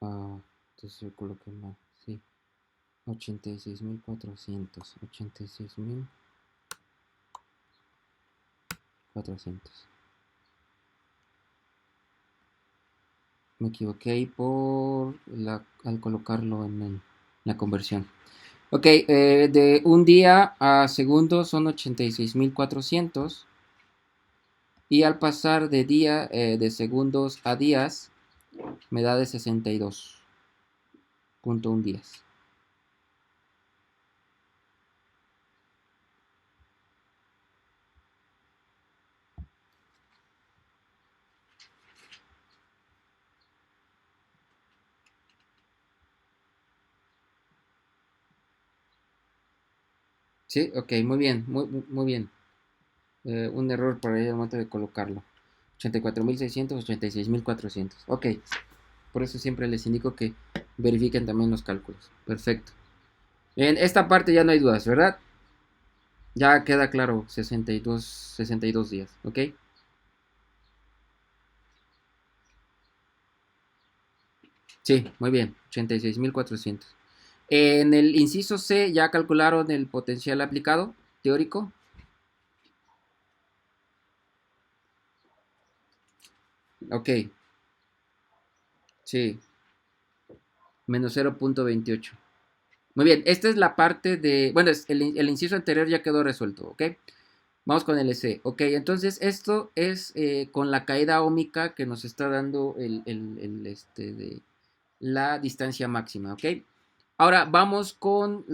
Entonces yo coloqué mal, sí. 86.400. 86.400. Me equivoqué al colocarlo en la conversión. Ok, de un día a segundos son 86.400. Y al pasar de segundos a días, me da de 62.1 días. Sí, ok, muy bien, muy bien. Un error por ahí al momento de colocarlo. 84.600, 86.400. Ok, por eso siempre les indico que verifiquen también los cálculos. Perfecto. En esta parte ya no hay dudas, ¿verdad? Ya queda claro, 62 días, ¿ok? Sí, muy bien, 86.400. En el inciso C ya calcularon el potencial aplicado teórico. Ok, sí, menos 0.28. Muy bien, esta es la parte de... Bueno, el inciso anterior ya quedó resuelto, ¿ok? Vamos con el C. Ok, entonces esto es con la caída óhmica que nos está dando de la distancia máxima, ¿ok? Ahora vamos con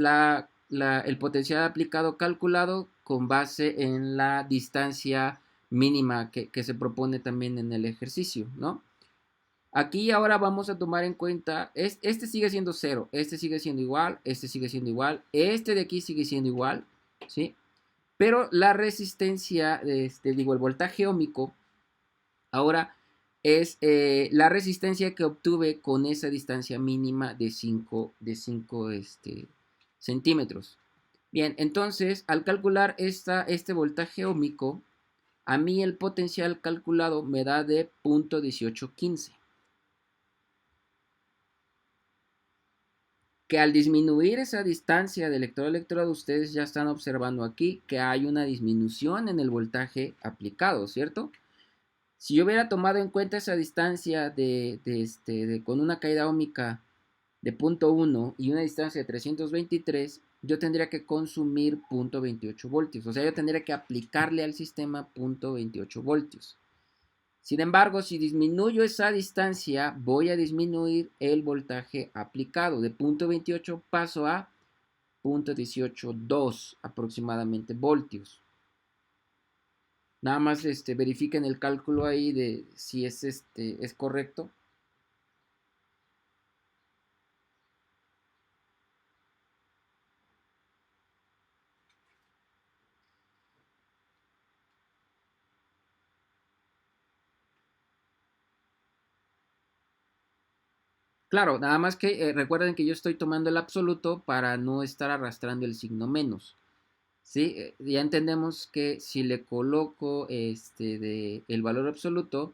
el potencial aplicado calculado con base en la distancia mínima que se propone también en el ejercicio, ¿no? Aquí ahora vamos a tomar en cuenta, este sigue siendo 0, este sigue siendo igual, este sigue siendo igual, este de aquí sigue siendo igual, ¿sí? Pero la resistencia, el voltaje óhmico, ahora es la resistencia que obtuve con esa distancia mínima de 5 centímetros. Bien, entonces al calcular este voltaje óhmico, a mí el potencial calculado me da de 0.1815. Que al disminuir esa distancia de electrodo a electrodo, ustedes ya están observando aquí que hay una disminución en el voltaje aplicado, ¿cierto? Si yo hubiera tomado en cuenta esa distancia con una caída óhmica de 0.1 y una distancia de 323, yo tendría que consumir 0.28 voltios. O sea, yo tendría que aplicarle al sistema 0.28 voltios. Sin embargo, si disminuyo esa distancia, voy a disminuir el voltaje aplicado. De 0.28 paso a 0.182 aproximadamente voltios. Nada más verifiquen el cálculo ahí de si es correcto. Claro, nada más que recuerden que yo estoy tomando el absoluto para no estar arrastrando el signo menos. ¿Sí? Ya entendemos que si le coloco el valor absoluto,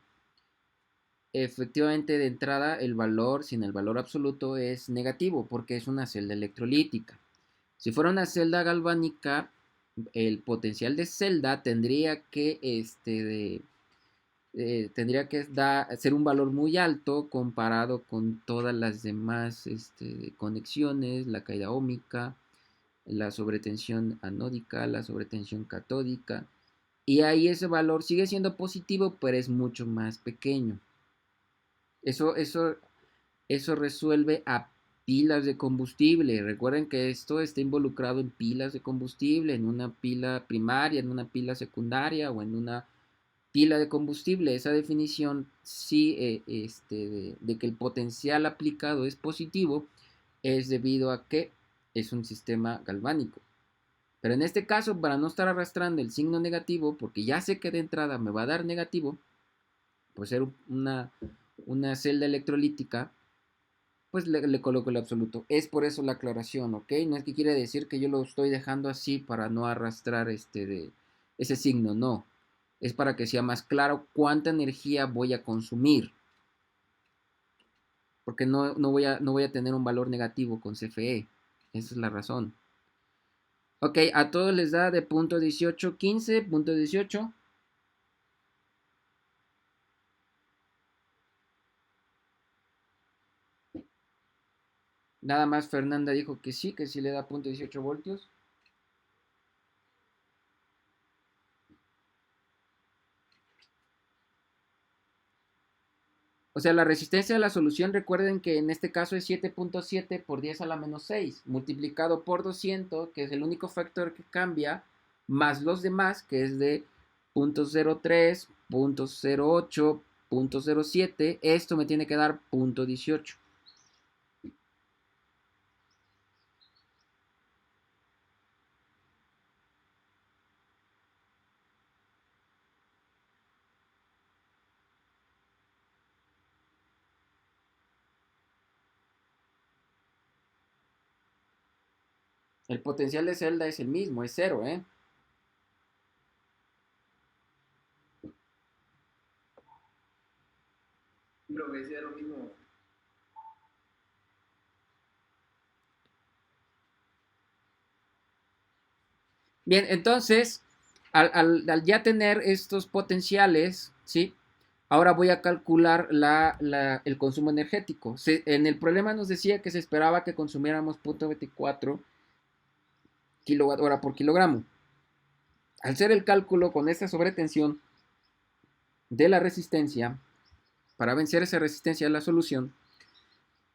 efectivamente de entrada el valor sin el valor absoluto es negativo porque es una celda electrolítica. Si fuera una celda galvánica, el potencial de celda tendría que ser un valor muy alto comparado con todas las demás conexiones, la caída óhmica, la sobretensión anódica, la sobretensión catódica. Y ahí ese valor sigue siendo positivo, pero es mucho más pequeño. Eso resuelve a pilas de combustible. Recuerden que esto está involucrado en pilas de combustible, en una pila primaria, en una pila secundaria o en una pila de combustible. Esa definición sí de que el potencial aplicado es positivo es debido a que es un sistema galvánico. Pero en este caso, para no estar arrastrando el signo negativo, porque ya sé que de entrada me va a dar negativo, por ser una celda electrolítica, pues le coloco el absoluto. Es por eso la aclaración, ¿ok? No es que quiere decir que yo lo estoy dejando así para no arrastrar ese signo, no. Es para que sea más claro cuánta energía voy a consumir. Porque no voy a tener un valor negativo con CFE. Esa es la razón. Ok, a todos les da de 0.1815, 0.18. Nada más Fernanda dijo que sí le da 0.18 voltios. O sea, la resistencia de la solución, recuerden que en este caso es 7.7 por 10 a la menos 6, multiplicado por 200, que es el único factor que cambia, más los demás, que es de 0.03, 0.08, 0.07. Esto me tiene que dar 0.18. El potencial de celda es el mismo, es cero, ¿eh? Pero que sea lo mismo. Bien, entonces, al ya tener estos potenciales, ¿sí? Ahora voy a calcular el consumo energético. En el problema nos decía que se esperaba que consumiéramos 0.24 kilowatt hora por kilogramo. Al hacer el cálculo con esta sobretensión de la resistencia, para vencer esa resistencia de la solución,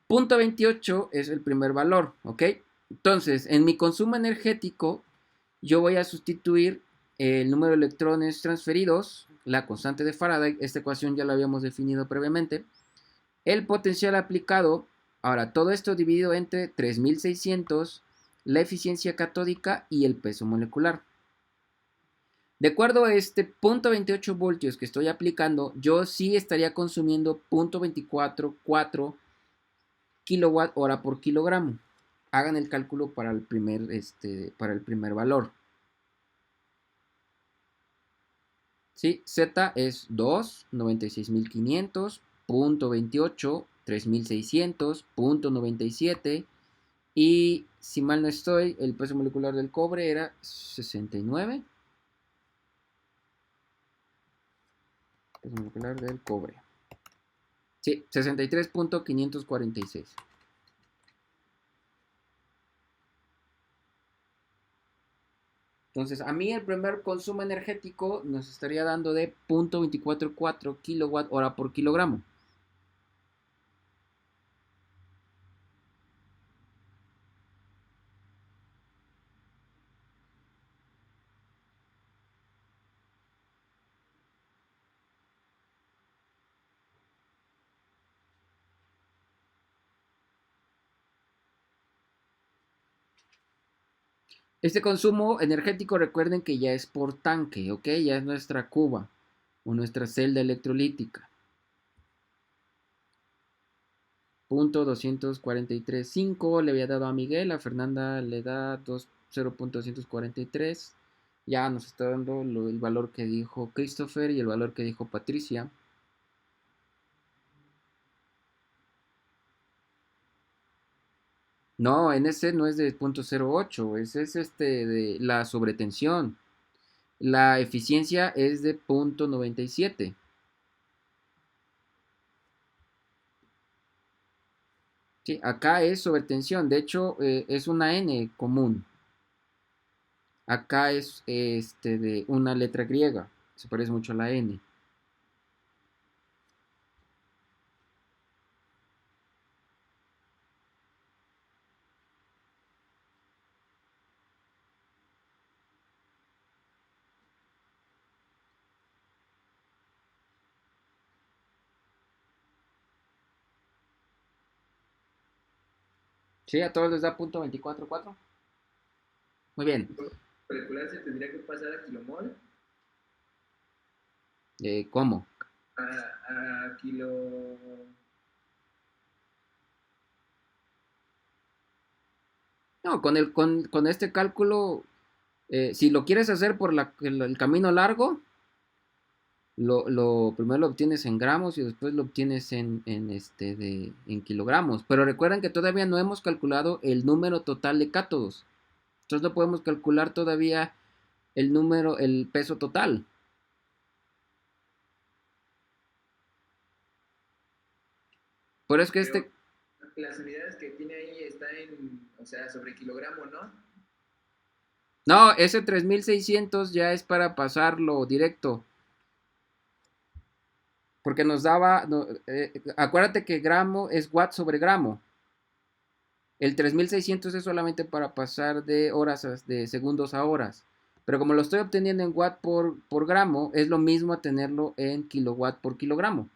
0.28 es el primer valor, ¿ok? Entonces, en mi consumo energético, yo voy a sustituir el número de electrones transferidos, la constante de Faraday, esta ecuación ya la habíamos definido previamente, el potencial aplicado, ahora todo esto dividido entre 3600, la eficiencia catódica y el peso molecular. De acuerdo a este 0.28 voltios que estoy aplicando, yo sí estaría consumiendo 0.244 kilowatt hora por kilogramo. Hagan el cálculo para el primer valor. ¿Sí? Z es 2, 96.500, 0.28, 3.600, 0.97 y si mal no estoy, el peso molecular del cobre era 69. Peso molecular del cobre. Sí, 63.546. Entonces, a mí el primer consumo energético nos estaría dando de 0.244 kilowatt hora por kilogramo. Este consumo energético, recuerden que ya es por tanque, ¿ok? Ya es nuestra cuba o nuestra celda electrolítica. 0.243.5 le había dado a Miguel, a Fernanda le da 0.243. Ya nos está dando el valor que dijo Christopher y el valor que dijo Patricia. No, en ese no es de 0.08, ese es de la sobretensión. La eficiencia es de 0.97. Sí, acá es sobretensión, de hecho es una N común. Acá es de una letra griega, se parece mucho a la N. Sí, a todos les da 0.244. Muy bien. Molecular se tendría que pasar a kilomol. ¿Cómo? A kilo. No, con este cálculo, si lo quieres hacer por el camino largo, primero lo obtienes en gramos y después lo obtienes en kilogramos. Pero recuerden que todavía no hemos calculado el número total de cátodos. Entonces no podemos calcular todavía el peso total. Por eso que las unidades que tiene ahí está en, o sea, sobre kilogramo, ¿no? No, ese 3600 ya es para pasarlo directo. Porque nos daba, no, acuérdate que gramo es watt sobre gramo. El 3600 es solamente para pasar de horas, de segundos a horas. Pero como lo estoy obteniendo en watt por gramo, es lo mismo a tenerlo en kilowatt por kilogramo.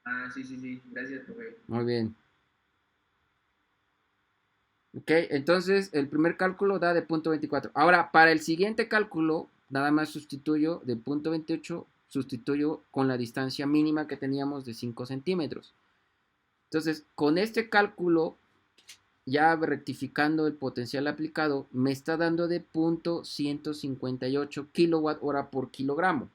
Ah, sí, sí, sí. Gracias, profe. Muy bien. Ok, entonces el primer cálculo da de punto 24. Ahora, para el siguiente cálculo, nada más sustituyo de punto 28, sustituyo con la distancia mínima que teníamos de 5 centímetros. Entonces, con este cálculo, ya rectificando el potencial aplicado, me está dando de punto 158 kilowatt hora por kilogramo.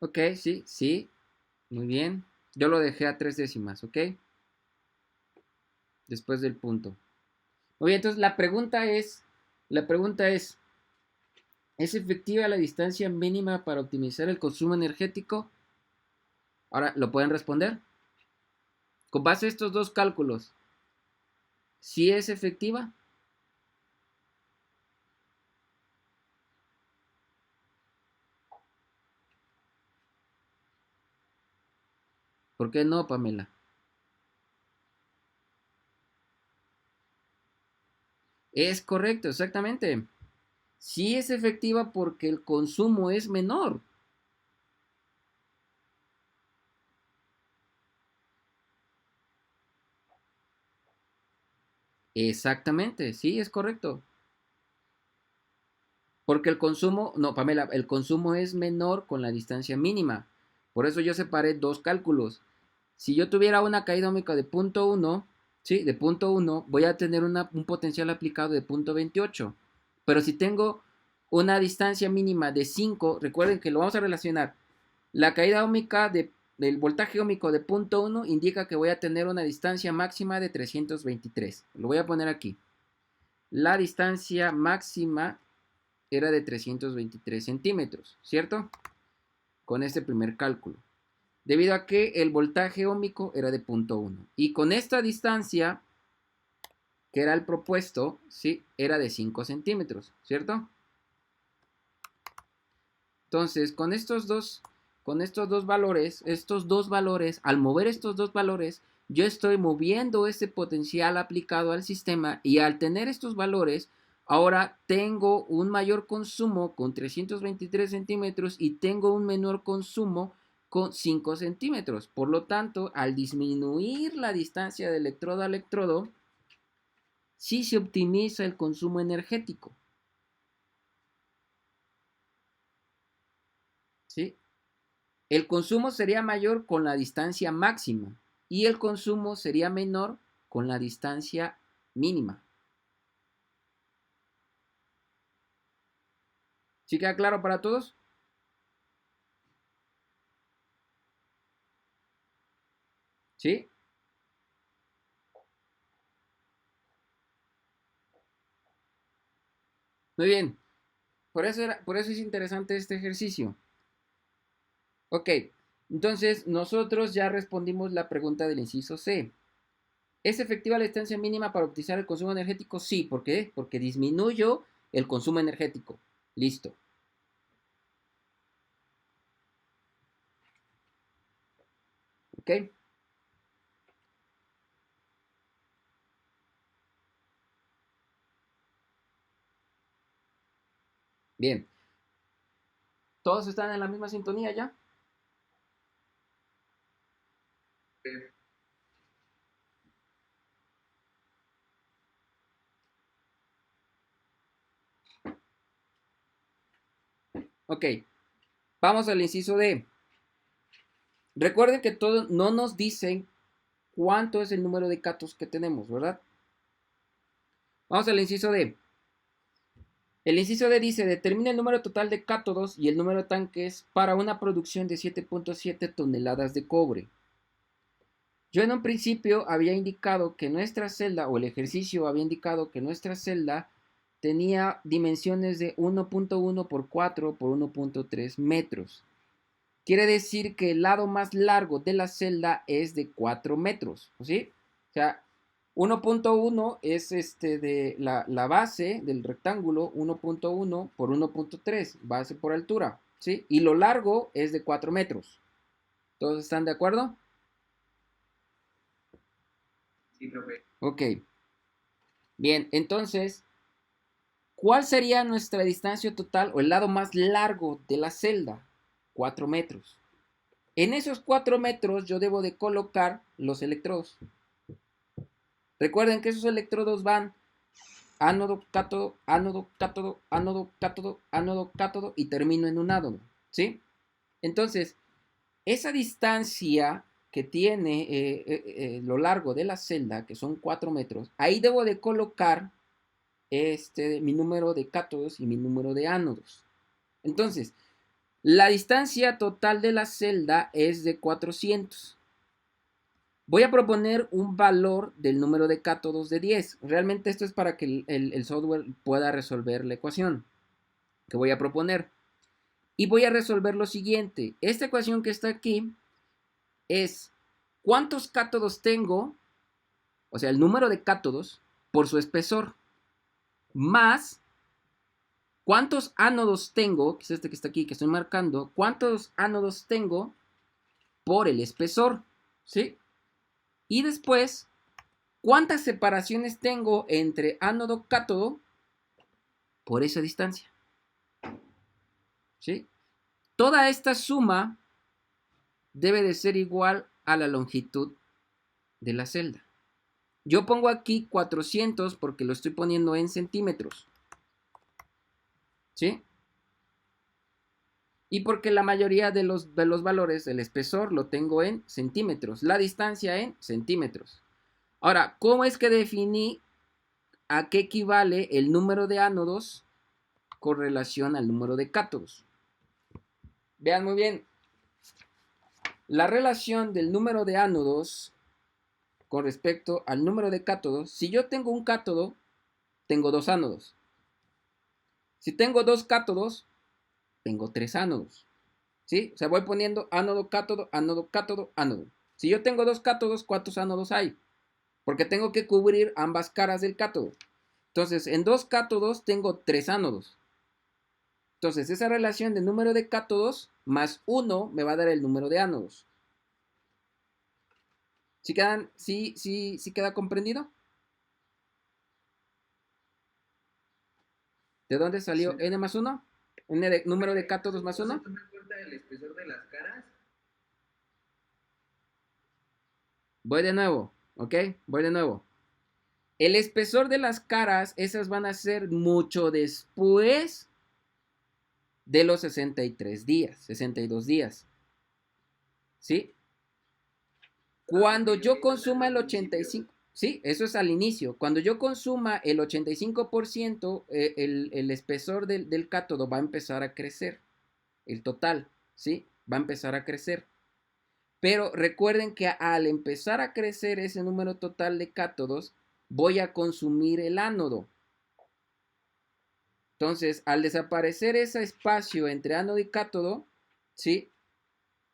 Ok, sí, sí, muy bien. Yo lo dejé a 3 décimas, ¿ok? Después del punto. Muy bien, entonces ¿es efectiva la distancia mínima para optimizar el consumo energético? Ahora, ¿lo pueden responder? Con base a estos dos cálculos, ¿sí es efectiva? ¿Por qué no, Pamela? Es correcto, exactamente. Sí es efectiva porque el consumo es menor. Exactamente, sí, es correcto. Porque el consumo, no, Pamela, el consumo es menor con la distancia mínima. Por eso yo separé dos cálculos. Si yo tuviera una caída ómica de punto uno, ¿sí? De punto uno, voy a tener un potencial aplicado de punto 28. Pero si tengo una distancia mínima de 5, recuerden que lo vamos a relacionar. La caída ómica del voltaje ómico de punto uno indica que voy a tener una distancia máxima de 323. Lo voy a poner aquí. La distancia máxima era de 323 centímetros, ¿cierto? Con este primer cálculo. Debido a que el voltaje óhmico era de punto 1. Y con esta distancia, que era el propuesto, ¿sí? Era de 5 centímetros, ¿cierto? Entonces, estos dos valores, al mover estos dos valores, yo estoy moviendo este potencial aplicado al sistema y al tener estos valores, ahora tengo un mayor consumo con 323 centímetros y tengo un menor consumo con 5 centímetros. Por lo tanto, al disminuir la distancia de electrodo a electrodo, sí se optimiza el consumo energético. ¿Sí? El consumo sería mayor con la distancia máxima y el consumo sería menor con la distancia mínima. ¿Sí queda claro para todos? ¿Sí? Muy bien. Por eso es interesante este ejercicio. Ok, entonces nosotros ya respondimos la pregunta del inciso C. ¿Es efectiva la distancia mínima para optimizar el consumo energético? Sí, ¿por qué? Porque disminuyo el consumo energético. Listo. ¿Ok? Bien. ¿Todos están en la misma sintonía ya? Ok. Vamos al inciso D. Recuerden que todo no nos dicen cuánto es el número de cátodos que tenemos, ¿verdad? Vamos al inciso D. El inciso D dice, determina el número total de cátodos y el número de tanques para una producción de 7.7 toneladas de cobre. Yo en un principio había indicado que nuestra celda, o el ejercicio había indicado que nuestra celda tenía dimensiones de 1.1 por 4 por 1.3 metros. Quiere decir que el lado más largo de la celda es de 4 metros, ¿sí? O sea, 1.1 es de la base del rectángulo, 1.1 por 1.3, base por altura, ¿sí? Y lo largo es de 4 metros. ¿Todos están de acuerdo? Sí, profe. Ok. Bien, entonces, ¿cuál sería nuestra distancia total o el lado más largo de la celda? 4 metros. En esos 4 metros yo debo de colocar los electrodos. Recuerden que esos electrodos van ánodo, cátodo, ánodo, cátodo, ánodo, cátodo, ánodo, cátodo y termino en un ánodo, ¿sí? Entonces, esa distancia que tiene lo largo de la celda, que son 4 metros, ahí debo de colocar mi número de cátodos y mi número de ánodos. Entonces, la distancia total de la celda es de 400. Voy a proponer un valor del número de cátodos de 10. Realmente esto es para que el software pueda resolver la ecuación que voy a proponer. Y voy a resolver lo siguiente. Esta ecuación que está aquí es cuántos cátodos tengo, o sea, el número de cátodos por su espesor, más cuántos ánodos tengo, que es este que está aquí, que estoy marcando, cuántos ánodos tengo por el espesor, ¿sí? Y después, ¿cuántas separaciones tengo entre ánodo-cátodo por esa distancia? ¿Sí? Toda esta suma debe de ser igual a la longitud de la celda. Yo pongo aquí 400 porque lo estoy poniendo en centímetros. ¿Sí? Y porque la mayoría de los valores, el espesor lo tengo en centímetros, la distancia en centímetros. Ahora, ¿cómo es que definí a qué equivale el número de ánodos con relación al número de cátodos? Vean muy bien. La relación del número de ánodos con respecto al número de cátodos, si yo tengo un cátodo, tengo dos ánodos. Si tengo dos cátodos, tengo tres ánodos. ¿Sí? O sea, voy poniendo ánodo, cátodo, ánodo, cátodo, ánodo. Si yo tengo dos cátodos, ¿cuántos ánodos hay? Porque tengo que cubrir ambas caras del cátodo. Entonces, en dos cátodos tengo tres ánodos. Entonces, esa relación de número de cátodos más 1 me va a dar el número de ánodos. ¿Sí queda comprendido? ¿De dónde salió n más 1? Número de cátodos más 1. ¿No se toma en cuenta el espesor de las caras? Voy de nuevo, ¿ok? Voy de nuevo. El espesor de las caras, esas van a ser mucho después de los 63 días, 62 días. ¿Sí? Cuando yo consuma el 85, sí, eso es al inicio. Cuando yo consuma el 85%, el espesor del cátodo va a empezar a crecer. El total, ¿sí? Va a empezar a crecer. Pero recuerden que al empezar a crecer ese número total de cátodos, voy a consumir el ánodo. Entonces, al desaparecer ese espacio entre ánodo y cátodo, ¿sí?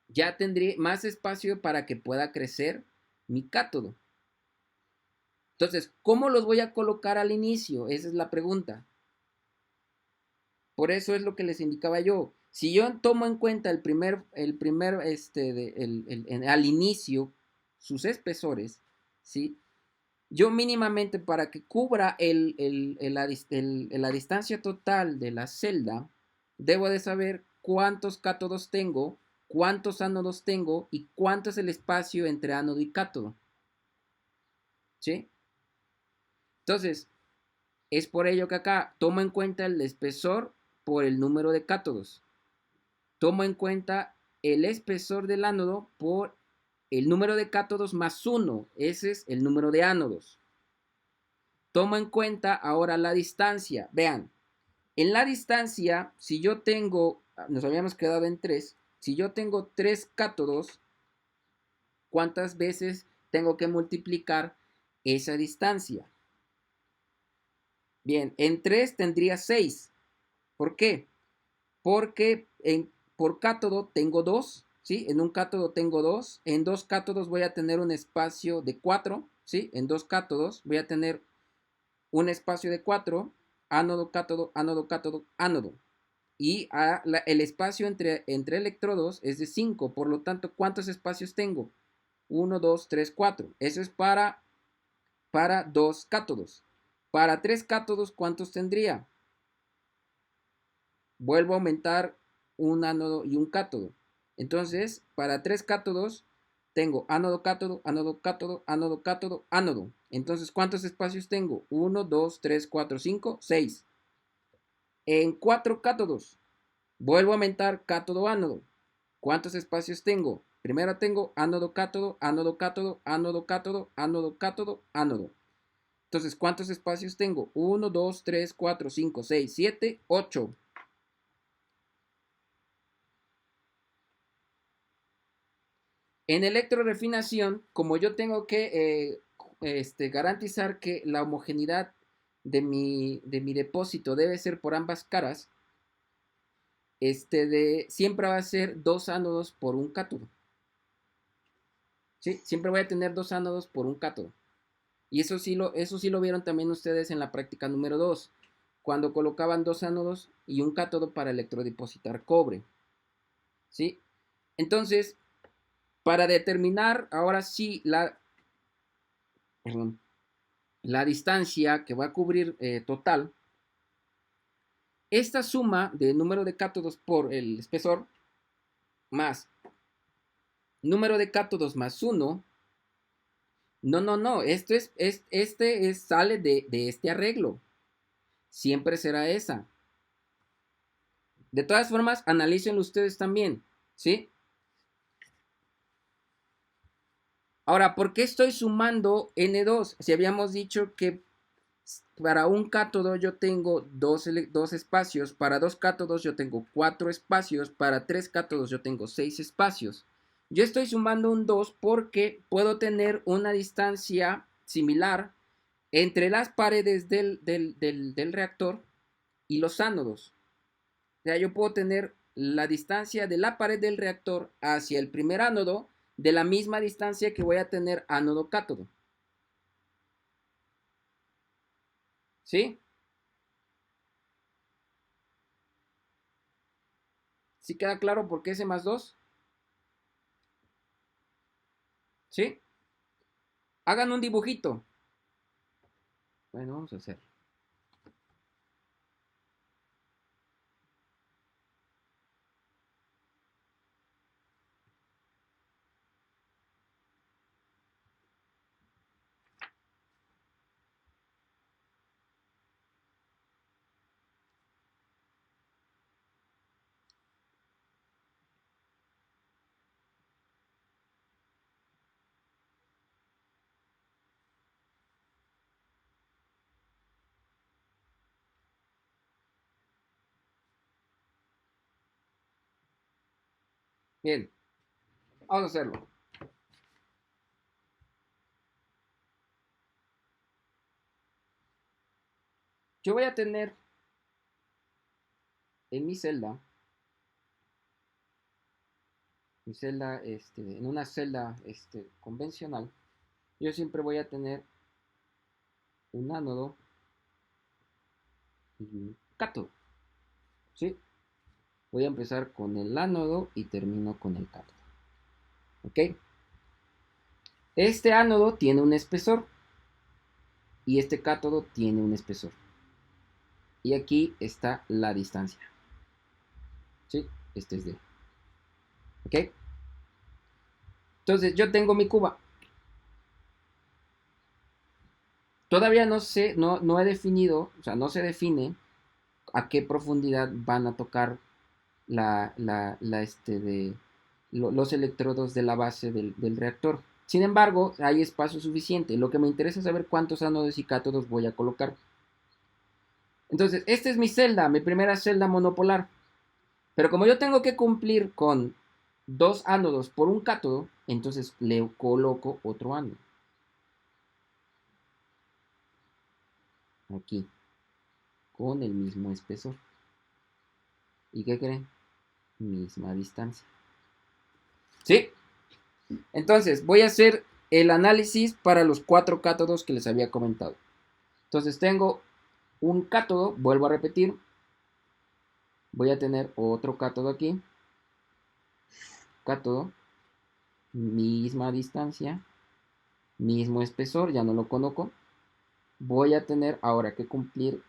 Ya tendré más espacio para que pueda crecer mi cátodo. Entonces, ¿cómo los voy a colocar al inicio? Esa es la pregunta. Por eso es lo que les indicaba yo. Si yo tomo en cuenta al inicio, sus espesores, ¿sí? Yo mínimamente para que cubra la distancia total de la celda, debo de saber cuántos cátodos tengo, cuántos ánodos tengo y cuánto es el espacio entre ánodo y cátodo. ¿Sí? Entonces, es por ello que acá tomo en cuenta el espesor por el número de cátodos. tomo en cuenta el espesor del ánodo por el número de cátodos más 1. Ese es el número de ánodos. Tomo en cuenta ahora la distancia. Vean, en la distancia, si yo tengo, nos habíamos quedado en 3, si yo tengo 3 cátodos, ¿cuántas veces tengo que multiplicar esa distancia? Bien, en 3 tendría 6. ¿Por qué? Porque por cátodo tengo 2, ¿sí? En un cátodo tengo 2. En 2 cátodos voy a tener un espacio de 4, ¿sí? En 2 cátodos voy a tener un espacio de 4, ánodo, cátodo, ánodo, cátodo, ánodo. Y el espacio entre electrodos es de 5. Por lo tanto, ¿cuántos espacios tengo? 1, 2, 3, 4. Eso es para 2 cátodos. Para 3 cátodos, ¿cuántos tendría? Vuelvo a aumentar un ánodo y un cátodo. Entonces, para 3 cátodos, tengo ánodo, cátodo, ánodo, cátodo, ánodo, cátodo, ánodo. Entonces, ¿cuántos espacios tengo? 1, 2, 3, 4, 5, 6. En 4 cátodos, vuelvo a aumentar cátodo, ánodo. ¿Cuántos espacios tengo? Primero tengo ánodo, cátodo, ánodo, cátodo, ánodo, cátodo, ánodo, cátodo, ánodo. Entonces, ¿cuántos espacios tengo? 1, 2, 3, 4, 5, 6, 7, 8. En electrorefinación, como yo tengo que garantizar que la homogeneidad de mi depósito debe ser por ambas caras, siempre va a ser 2 ánodos por un cátodo. ¿Sí? Siempre voy a tener 2 ánodos por un cátodo. Y eso sí lo vieron también ustedes en la práctica número 2, cuando colocaban 2 ánodos y un cátodo para electrodepositar cobre. ¿Sí? Entonces, para determinar ahora sí la distancia que va a cubrir total, esta suma de número de cátodos por el espesor más número de cátodos más 1, no, sale de este arreglo. Siempre será esa. De todas formas, analícenlo ustedes también, ¿sí? Ahora, ¿por qué estoy sumando N2? Si habíamos dicho que para un cátodo yo tengo dos espacios, para 2 cátodos yo tengo 4 espacios, para 3 cátodos yo tengo 6 espacios. Yo estoy sumando un 2 porque puedo tener una distancia similar entre las paredes del reactor y los ánodos. O sea, yo puedo tener la distancia de la pared del reactor hacia el primer ánodo de la misma distancia que voy a tener ánodo-cátodo. ¿Sí? ¿Sí queda claro por qué ese más 2? ¿Sí? Hagan un dibujito. Bueno, vamos a hacer. Bien, vamos a hacerlo. Yo voy a tener en mi celda, en una celda convencional, yo siempre voy a tener un ánodo y un cátodo. ¿Sí? Voy a empezar con el ánodo y termino con el cátodo. ¿Ok? Este ánodo tiene un espesor y este cátodo tiene un espesor. Y aquí está la distancia. ¿Sí? Este es D. ¿Ok? Entonces yo tengo mi cuba. Todavía no sé, no he definido, o sea, no se define a qué profundidad van a tocar los electrodos de la base del reactor. Sin embargo, hay espacio suficiente. Lo que me interesa es saber cuántos ánodos y cátodos voy a colocar. Entonces, esta es mi celda, mi primera celda monopolar. Pero como yo tengo que cumplir con 2 ánodos por un cátodo, entonces le coloco otro ánodo. Aquí. Con el mismo espesor. ¿Y qué creen? Misma distancia. ¿Sí? Entonces, voy a hacer el análisis para los 4 cátodos que les había comentado. Entonces, tengo un cátodo, vuelvo a repetir. Voy a tener otro cátodo aquí. Cátodo. Misma distancia. Mismo espesor, ya no lo coloco. Voy a tener ahora que cumplir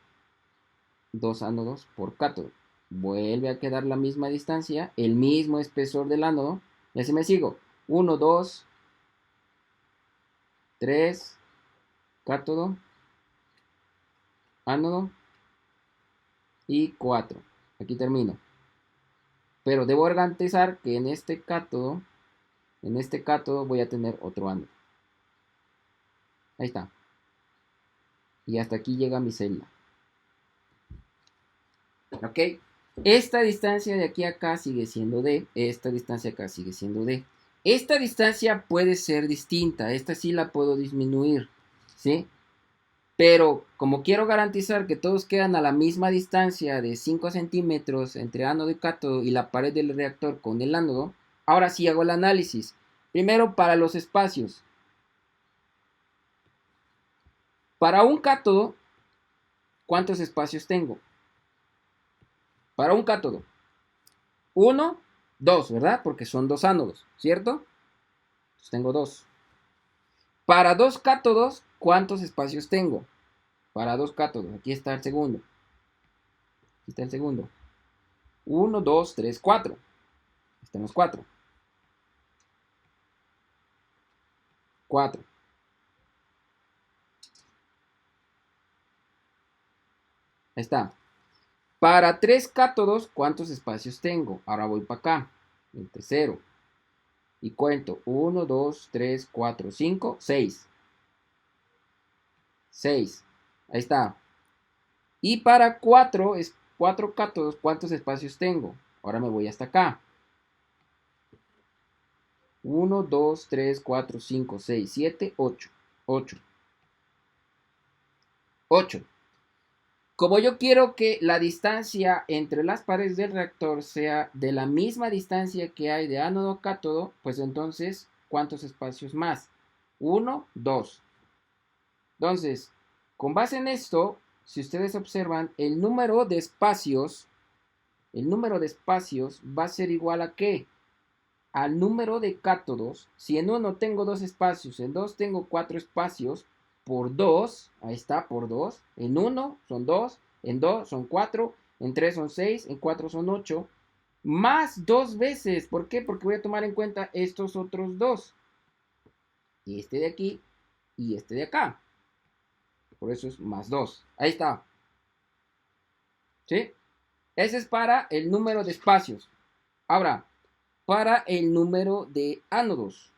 2 ánodos por cátodo. Vuelve a quedar la misma distancia, el mismo espesor del ánodo. Y así me sigo. 1, 2, 3, cátodo, ánodo y 4. Aquí termino. Pero debo garantizar que en este cátodo voy a tener otro ánodo. Ahí está. Y hasta aquí llega mi celda. ¿Ok? Esta distancia de aquí a acá sigue siendo D. Esta distancia acá sigue siendo D. Esta distancia puede ser distinta. Esta sí la puedo disminuir. ¿Sí? Pero como quiero garantizar que todos quedan a la misma distancia de 5 centímetros entre ánodo y cátodo y la pared del reactor con el ánodo, ahora sí hago el análisis. Primero para los espacios. Para un cátodo, ¿cuántos espacios tengo? Para un cátodo. 1, 2, ¿verdad? Porque son 2 ánodos, ¿cierto? Entonces tengo 2. Para 2 cátodos, ¿cuántos espacios tengo? Para 2 cátodos, aquí está el segundo. Aquí está el segundo. 1, 2, 3, 4. Están los 4. 4. Ahí está. Para 3 cátodos, ¿cuántos espacios tengo? Ahora voy para acá. El tercero. Y cuento. 1, 2, 3, 4, 5, 6. 6. Ahí está. Y para 4 cátodos, ¿cuántos espacios tengo? Ahora me voy hasta acá. 1, 2, 3, 4, 5, 6, 7, 8. 8. 8. Como yo quiero que la distancia entre las paredes del reactor sea de la misma distancia que hay de ánodo a cátodo, pues entonces, ¿cuántos espacios más? 1, 2. Entonces, con base en esto, si ustedes observan, el número de espacios va a ser igual a ¿qué? Al número de cátodos. Si en uno tengo 2 espacios, en 2 tengo 4 espacios, por 2, ahí está, por 2, en 1 son 2, en 2 son 4, en 3 son 6, en 4 son 8, más 2 veces. ¿Por qué? Porque voy a tomar en cuenta estos otros 2. Y este de aquí y este de acá. Por eso es más 2. Ahí está. ¿Sí? Ese es para el número de espacios. Ahora, para el número de ánodos.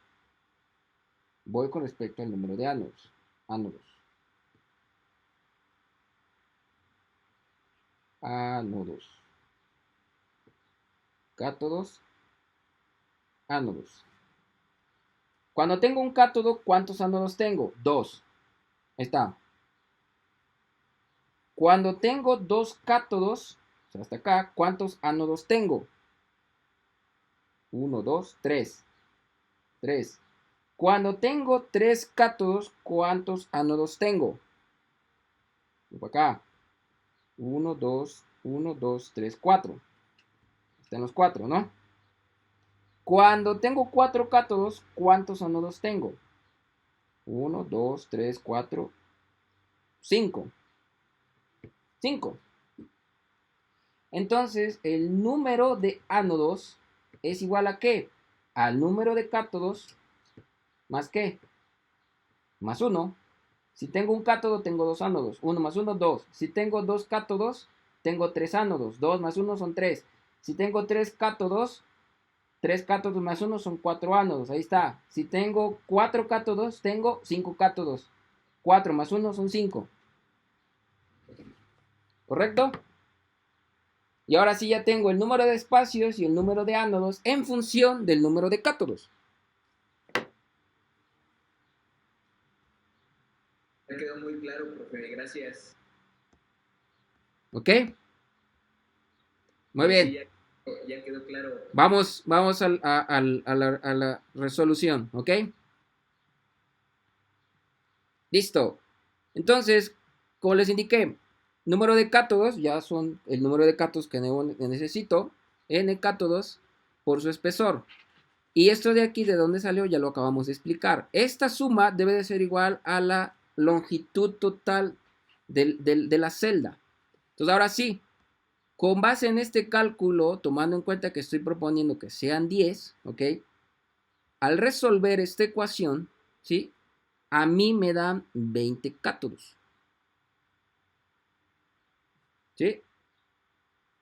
Voy con respecto al número de ánodos. Ánodos. Ánodos. Cátodos. Ánodos. Cuando tengo un cátodo, ¿cuántos ánodos tengo? 2. Ahí está. Cuando tengo 2 cátodos, o sea, hasta acá, ¿cuántos ánodos tengo? 1, 2, 3. 3. Cuando tengo 3 cátodos, ¿cuántos ánodos tengo? Voy para acá. 1, 2, 1, 2, 3, 4. Están los 4, ¿no? Cuando tengo 4 cátodos, ¿cuántos ánodos tengo? 1, 2, 3, 4, 5. 5. Entonces, el número de ánodos es igual a ¿qué? Al número de cátodos más ¿qué? Más 1. Si tengo un cátodo, tengo 2 ánodos. 1 más 1, 2. Si tengo 2 cátodos, tengo 3 ánodos. 2 más 1 son 3. Si tengo 3 cátodos más 1 son 4 ánodos. Ahí está. Si tengo 4 cátodos, tengo 5 cátodos. 4 más 1 son 5. ¿Correcto? Y ahora sí ya tengo el número de espacios y el número de ánodos en función del número de cátodos. Me quedó muy claro, profe. Gracias. ¿Ok? Muy Sí, bien. ya quedó claro. Vamos a la resolución. ¿Ok? Listo. Entonces, como les indiqué, número de cátodos, ya son el número de cátodos que necesito, n cátodos por su espesor. Y esto de aquí, ¿de dónde salió? Ya lo acabamos de explicar. Esta suma debe de ser igual a la longitud total de la celda. Entonces, ahora sí, con base en este cálculo, tomando en cuenta que estoy proponiendo que sean 10, ¿ok? Al resolver esta ecuación, ¿sí? A mí me dan 20 cátodos. ¿Sí?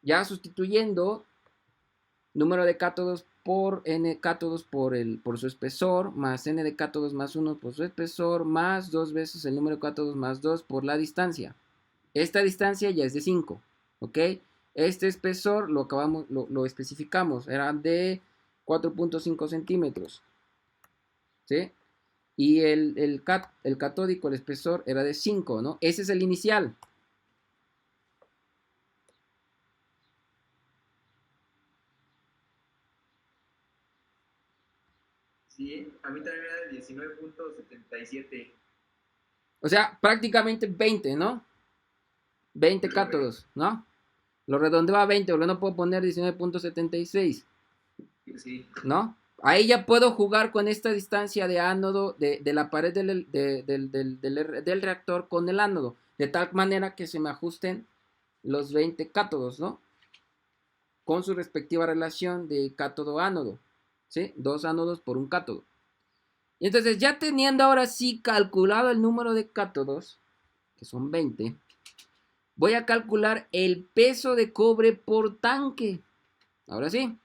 Ya sustituyendo número de cátodos por n cátodos por su espesor, más n de cátodos más 1 por su espesor, más 2 veces el número de cátodos más 2 por la distancia. Esta distancia ya es de 5, ¿ok? Este espesor lo especificamos, era de 4.5 centímetros, ¿sí? Y el catódico, el espesor, era de 5, ¿no? Ese es el inicial. Sí, a mí también era de 19.77. O sea, prácticamente 20, ¿no? 20 cátodos, ¿no? Lo redondeo a 20, porque no puedo poner 19.76, Sí. ¿no? Ahí ya puedo jugar con esta distancia de ánodo, de la pared del reactor con el ánodo, de tal manera que se me ajusten los 20 cátodos, ¿no? Con su respectiva relación de cátodo-ánodo, ¿sí? 2 ánodos por un cátodo. Y entonces, ya teniendo ahora sí calculado el número de cátodos, que son 20, voy a calcular el peso de cobre por tanque. Ahora sí.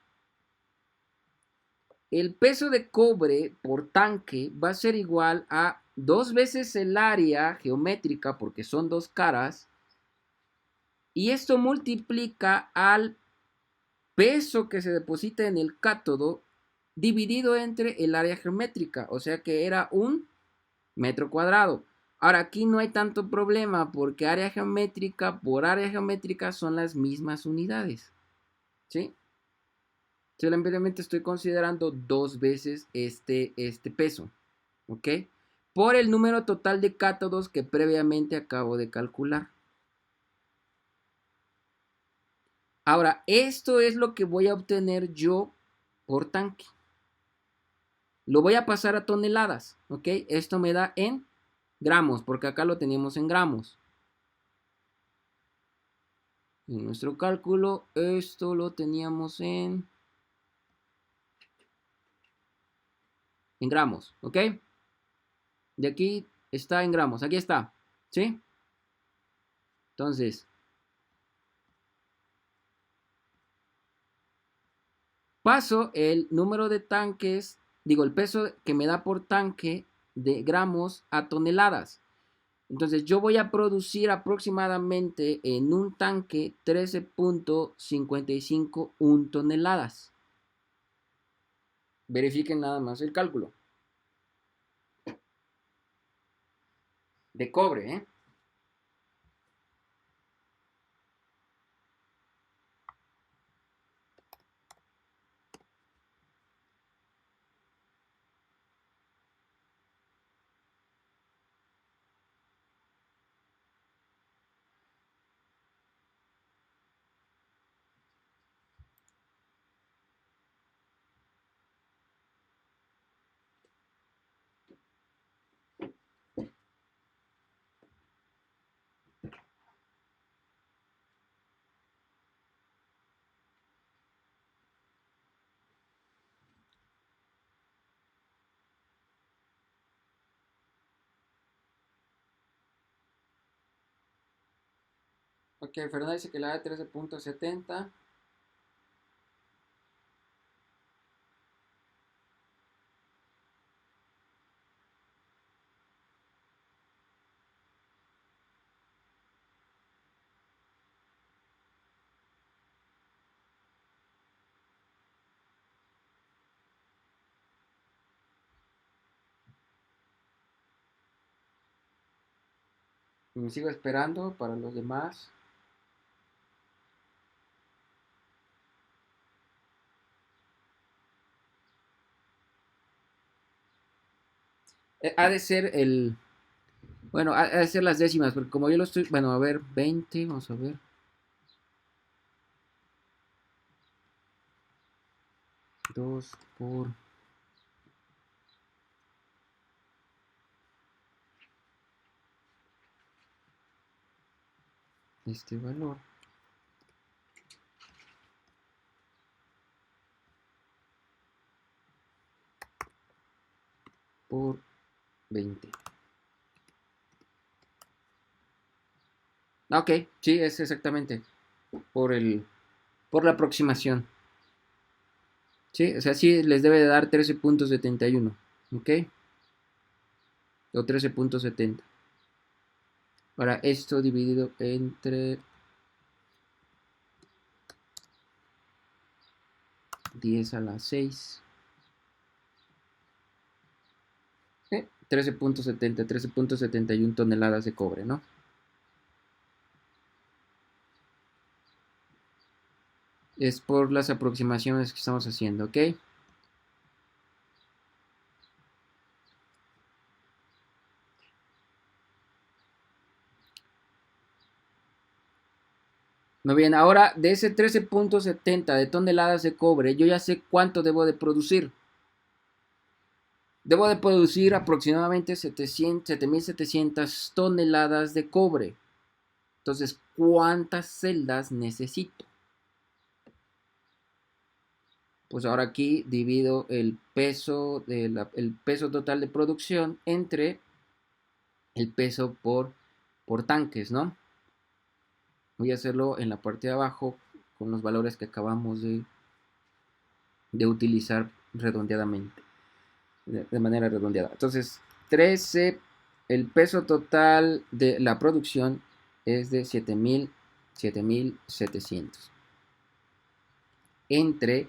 El peso de cobre por tanque va a ser igual a 2 veces el área geométrica, porque son 2 caras, y esto multiplica al peso que se deposita en el cátodo dividido entre el área geométrica, o sea que era 1 metro cuadrado. Ahora aquí no hay tanto problema porque área geométrica por área geométrica son las mismas unidades, ¿sí? Simplemente estoy considerando 2 veces este peso, ¿ok? Por el número total de cátodos que previamente acabo de calcular. Ahora, esto es lo que voy a obtener yo por tanque. Lo voy a pasar a toneladas, ¿ok? Esto me da en gramos, porque acá lo teníamos en gramos. En nuestro cálculo, esto lo teníamos en gramos, ¿ok? De aquí está en gramos, aquí está, ¿sí? Entonces, paso el número de tanques, digo, el peso que me da por tanque de gramos a toneladas. Entonces yo voy a producir aproximadamente en un tanque 13.55 toneladas. Verifiquen nada más el cálculo. De cobre, ¿eh? Ok, Fernando dice que le da 13.70. Me sigo esperando para los demás. Ha de ser el... Bueno, ha de ser las décimas, porque como yo lo estoy... Bueno, a ver, 20, vamos a ver. 2 por... este valor. Por 20. Ok, sí, es exactamente. Por la aproximación. Sí, o sea, sí les debe de dar 13.71. Ok. O 13.70. Ahora, esto dividido entre 10 a la 6. 13.71 toneladas de cobre, ¿no? Es por las aproximaciones que estamos haciendo, ¿ok? Muy bien, ahora de ese 13.70 de toneladas de cobre, yo ya sé cuánto debo de producir. Debo de producir aproximadamente 7.700 toneladas de cobre. Entonces, ¿cuántas celdas necesito? Pues ahora aquí divido el peso total de producción entre el peso por tanques, ¿no? Voy a hacerlo en la parte de abajo con los valores que acabamos de utilizar redondeadamente, de manera redondeada. Entonces, 13, el peso total de la producción es de 7.700 entre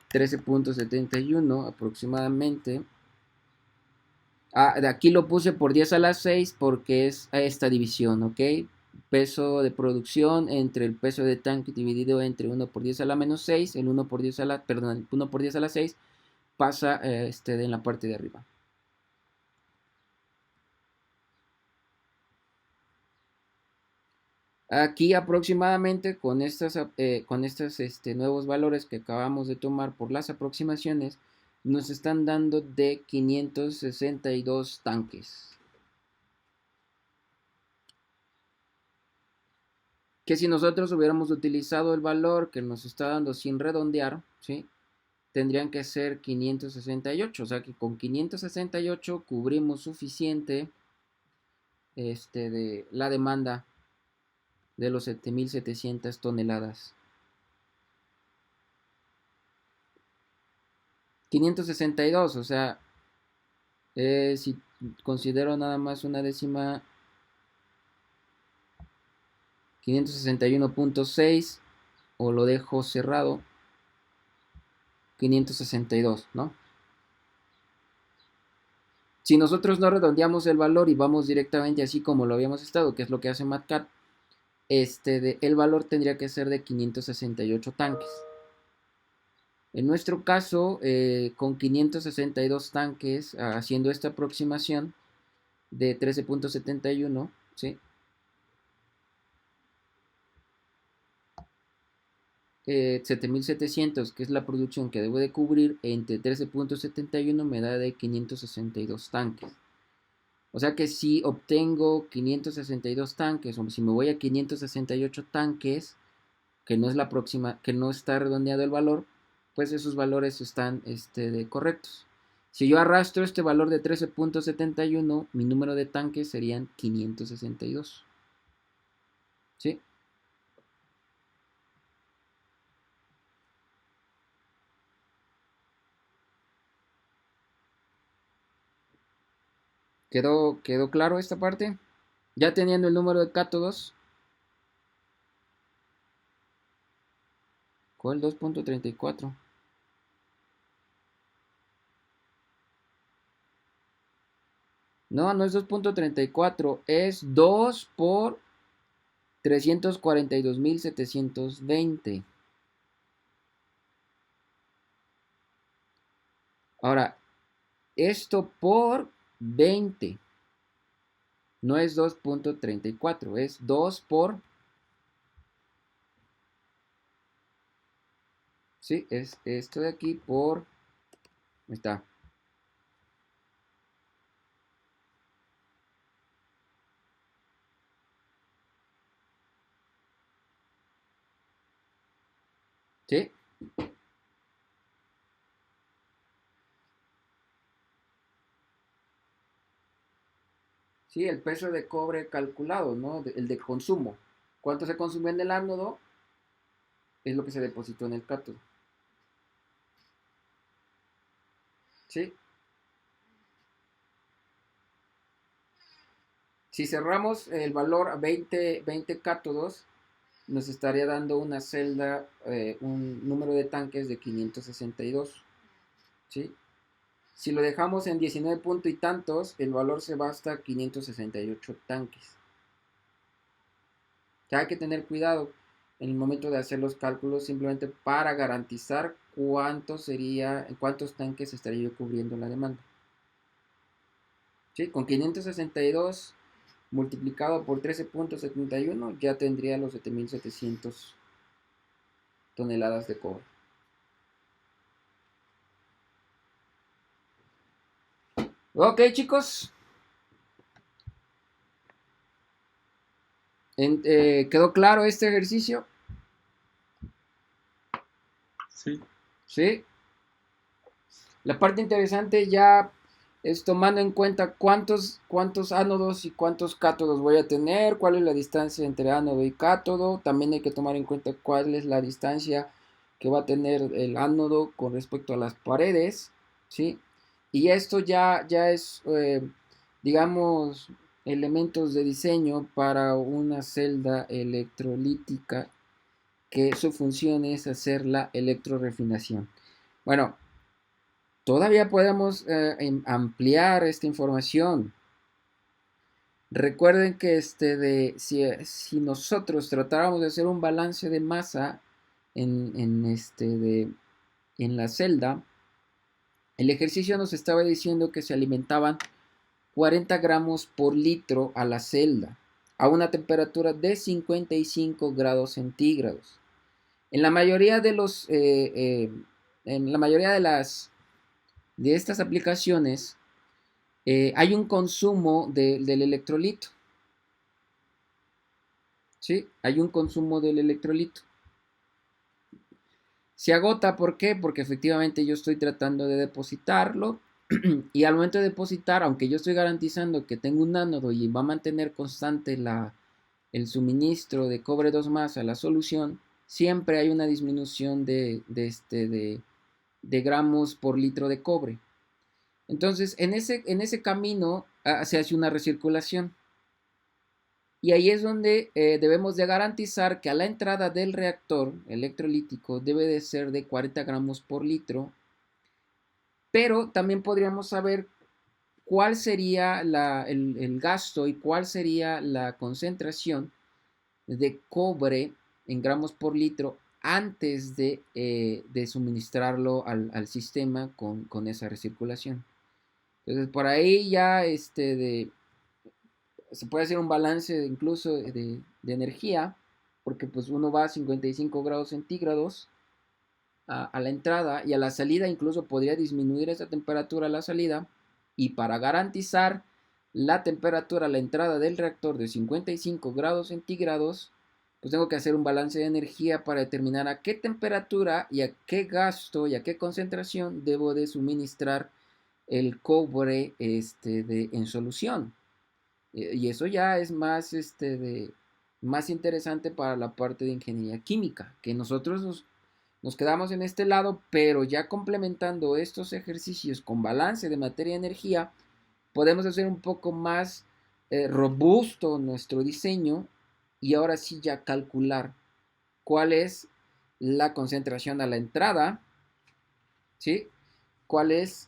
13.71 aproximadamente. De aquí lo puse por 10 a la 6 porque es esta división, ¿ok? Peso de producción entre el peso de tanque dividido entre 1 por 10 a la menos 6, el 1 por 10 a la, perdón, el 1 por 10 a la 6 pasa en la parte de arriba. Aquí aproximadamente con estos nuevos valores que acabamos de tomar por las aproximaciones, nos están dando de 562 tanques. Que si nosotros hubiéramos utilizado el valor que nos está dando sin redondear, ¿sí? Tendrían que ser 568, o sea que con 568 cubrimos suficiente de la demanda de los 7.700 toneladas. 562, o sea, si considero nada más una décima, 561.6 o lo dejo cerrado, 562, ¿no? Si nosotros no redondeamos el valor y vamos directamente así como lo habíamos estado, que es lo que hace MatCat, el valor tendría que ser de 568 tanques. En nuestro caso, con 562 tanques, haciendo esta aproximación de 13.71, ¿sí? 7.700, que es la producción que debo de cubrir, entre 13.71 me da de 562 tanques. O sea que si obtengo 562 tanques, o si me voy a 568 tanques, que no es la próxima, que no está redondeado el valor, pues esos valores están correctos. Si yo arrastro este valor de 13.71, mi número de tanques serían 562. ¿Sí? ¿Quedó claro esta parte? Ya teniendo el número de cátodos, ¿cuál 2.34? No, no es 2.34, es 2 por 342.720. Ahora, esto por 20. No es 2.34, es 2 por... Sí, es esto de aquí por... Ahí está. ¿Sí? Sí, el peso de cobre calculado, ¿no? El de consumo. ¿Cuánto se consumió en el ánodo? Es lo que se depositó en el cátodo. ¿Sí? Si cerramos el valor a 20 cátodos, nos estaría dando una celda, un número de tanques de 562. ¿Sí? Si lo dejamos en 19 punto y tantos, el valor se va hasta 568 tanques. Ya hay que tener cuidado en el momento de hacer los cálculos simplemente para garantizar cuántos tanques estaría yo cubriendo la demanda. ¿Sí? Con 562 multiplicado por 13.71 ya tendría los 7.700 toneladas de cobre. Ok, chicos. ¿Quedó claro este ejercicio? Sí. ¿Sí? La parte interesante ya es tomando en cuenta cuántos ánodos y cuántos cátodos voy a tener, cuál es la distancia entre ánodo y cátodo. También hay que tomar en cuenta cuál es la distancia que va a tener el ánodo con respecto a las paredes, ¿sí? Y esto ya es, digamos, elementos de diseño para una celda electrolítica que su función es hacer la electrorefinación. Bueno, todavía podemos ampliar esta información. Recuerden que si nosotros tratáramos de hacer un balance de masa en la celda, el ejercicio nos estaba diciendo que se alimentaban 40 gramos por litro a la celda a una temperatura de 55 grados centígrados. En la mayoría de de estas aplicaciones, hay un consumo del electrolito. ¿Sí? Hay un consumo del electrolito. Se agota, ¿por qué? Porque efectivamente yo estoy tratando de depositarlo y al momento de depositar, aunque yo estoy garantizando que tengo un ánodo y va a mantener constante el suministro de cobre 2 más a la solución, siempre hay una disminución de gramos por litro de cobre. Entonces, en ese camino se hace una recirculación. Y ahí es donde debemos de garantizar que a la entrada del reactor electrolítico debe de ser de 40 gramos por litro, pero también podríamos saber cuál sería el gasto y cuál sería la concentración de cobre en gramos por litro antes de suministrarlo al sistema con esa recirculación. Entonces, por ahí ya se puede hacer un balance incluso de energía, porque pues uno va a 55 grados centígrados a la entrada y a la salida incluso podría disminuir esa temperatura a la salida, y para garantizar la temperatura a la entrada del reactor de 55 grados centígrados, pues tengo que hacer un balance de energía para determinar a qué temperatura y a qué gasto y a qué concentración debo de suministrar el cobre en solución. Y eso ya es más interesante para la parte de ingeniería química, que nosotros nos quedamos en este lado, pero ya complementando estos ejercicios con balance de materia y energía, podemos hacer un poco más robusto nuestro diseño y ahora sí ya calcular cuál es la concentración a la entrada, ¿sí? ¿Cuál es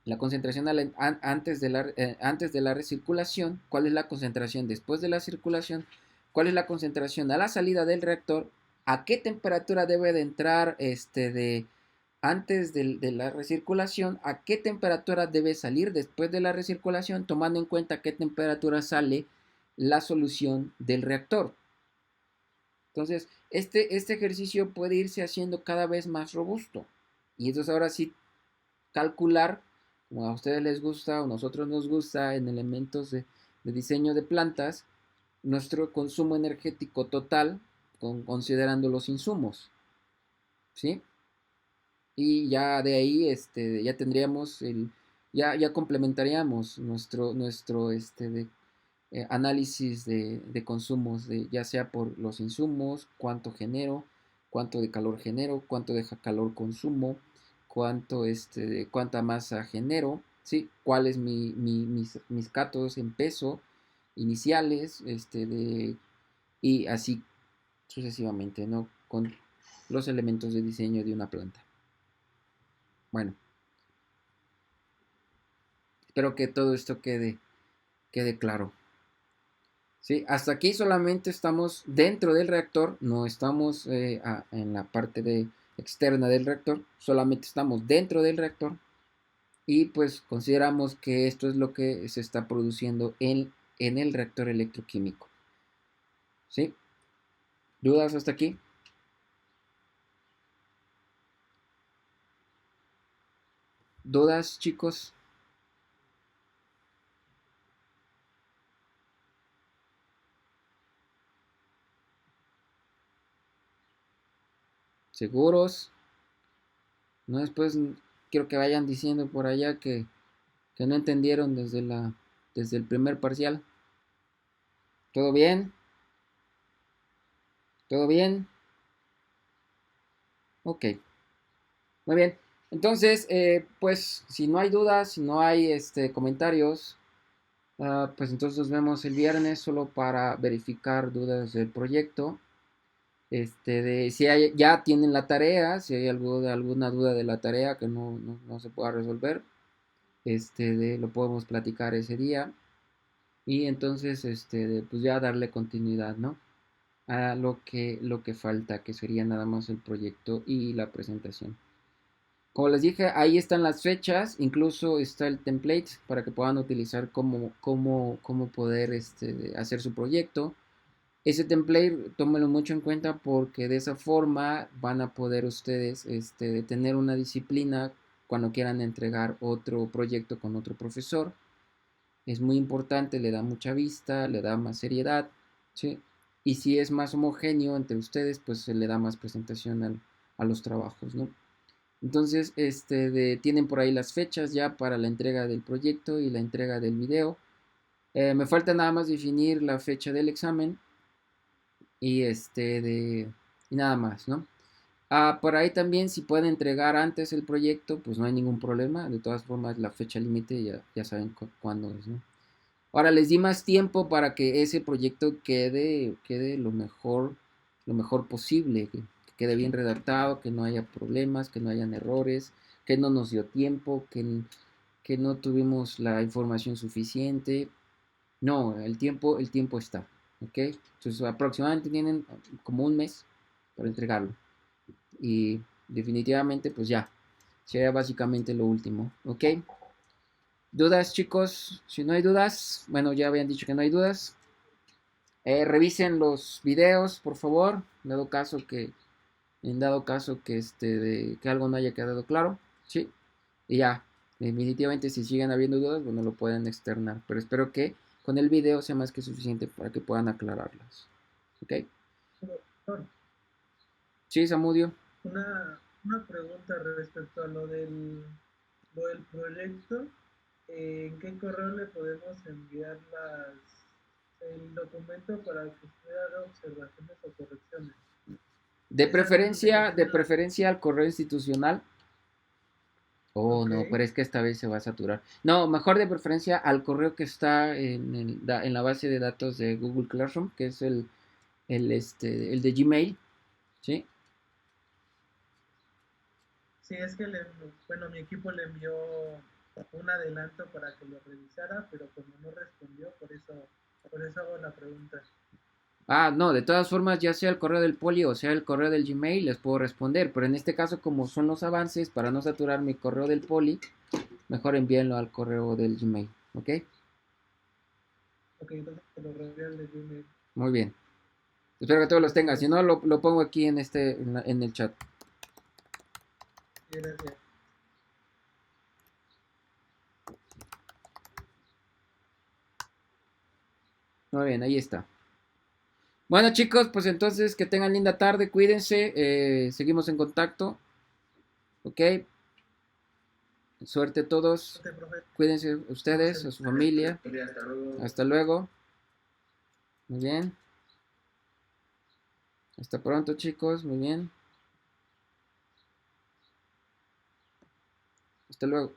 la concentración antes de la recirculación, cuál es la concentración después de la circulación, cuál es la concentración a la salida del reactor, a qué temperatura debe de entrar antes de la recirculación, a qué temperatura debe salir después de la recirculación, tomando en cuenta a qué temperatura sale la solución del reactor. Entonces, este ejercicio puede irse haciendo cada vez más robusto. Y entonces ahora sí, calcular, como a ustedes les gusta o a nosotros nos gusta en elementos de diseño de plantas, nuestro consumo energético total, considerando los insumos, ¿sí? Y ya de ahí ya tendríamos ya complementaríamos nuestro análisis de consumos, ya sea por los insumos, cuánto genero, cuánto de calor genero, cuánto de calor consumo, cuánta masa genero, ¿sí? ¿Cuál es mis cátodos en peso iniciales, y así sucesivamente, ¿no? Con los elementos de diseño de una planta. Bueno, espero que todo esto quede claro. ¿Sí? Hasta aquí solamente estamos dentro del reactor, no estamos en la parte externa del reactor, solamente estamos dentro del reactor y pues consideramos que esto es lo que se está produciendo en el reactor electroquímico. ¿Sí? ¿Dudas hasta aquí? ¿Dudas, chicos? ¿Seguros? No, después quiero que vayan diciendo por allá que no entendieron desde el primer parcial. ¿Todo bien? ¿Todo bien? Ok, muy bien. Entonces, pues si no hay dudas, si no hay comentarios, pues entonces nos vemos el viernes solo para verificar dudas del proyecto. Si ya tienen la tarea, si hay alguna duda de la tarea que no se pueda resolver, lo podemos platicar ese día y entonces pues ya darle continuidad, ¿no? A lo que falta, que sería nada más el proyecto y la presentación. Como les dije, ahí están las fechas, incluso está el template para que puedan utilizar cómo poder hacer su proyecto. Ese template, tómenlo mucho en cuenta porque de esa forma van a poder ustedes tener una disciplina cuando quieran entregar otro proyecto con otro profesor. Es muy importante, le da mucha vista, le da más seriedad, ¿sí? Y si es más homogéneo entre ustedes, pues se le da más presentación a los trabajos, ¿no? Entonces, tienen por ahí las fechas ya para la entrega del proyecto y la entrega del video. Me falta nada más definir la fecha del examen y y nada más, ¿no? Por ahí también, si pueden entregar antes el proyecto, pues no hay ningún problema. De todas formas, la fecha límite ya saben cuándo es, ¿no? Ahora les di más tiempo para que ese proyecto quede lo mejor posible, que quede bien redactado, que no haya problemas, que no hayan errores, que no nos dio tiempo, que no tuvimos la información suficiente. No, el tiempo está, ¿ok? Entonces aproximadamente tienen como un mes para entregarlo. Y definitivamente pues ya, sería básicamente lo último, ¿ok? ¿Dudas, chicos? Si no hay dudas, bueno, ya habían dicho que no hay dudas. Revisen los videos, por favor, en dado caso que algo no haya quedado claro, ¿sí? Y ya, definitivamente si siguen habiendo dudas, bueno, lo pueden externar, pero espero que con el video sea más que suficiente para que puedan aclararlas, ¿ok? Doctor, Sí, Samudio. una pregunta respecto a lo del proyecto. ¿En qué correo le podemos enviar el documento para que usted haga observaciones o correcciones? De ¿Es algo que se consiga? preferencia al correo institucional. Oh, Ok. no, pero es que esta vez se va a saturar. No, mejor de preferencia al correo que está en la base de datos de Google Classroom, que es el de Gmail, ¿sí? Sí, es que bueno, mi equipo le envió un adelanto para que lo revisara, pero como no respondió, por eso hago la pregunta. Ah, no, de todas formas, ya sea el correo del poli o sea el correo del Gmail, les puedo responder. Pero en este caso, como son los avances, para no saturar mi correo del poli, mejor envíenlo al correo del Gmail. ¿Ok? Ok, entonces te lo reenvío al de Gmail. Muy bien. Espero que todos los tengan. Si Gracias. no, lo pongo aquí en el chat. Gracias. Muy bien, ahí está. Bueno, chicos, pues entonces que tengan linda tarde, cuídense, seguimos en contacto, ¿ok? Suerte a todos, Suerte, profe. cuídense Vemos ustedes, a el su familia, Hasta luego. hasta luego, muy bien, hasta pronto chicos, muy bien, hasta luego.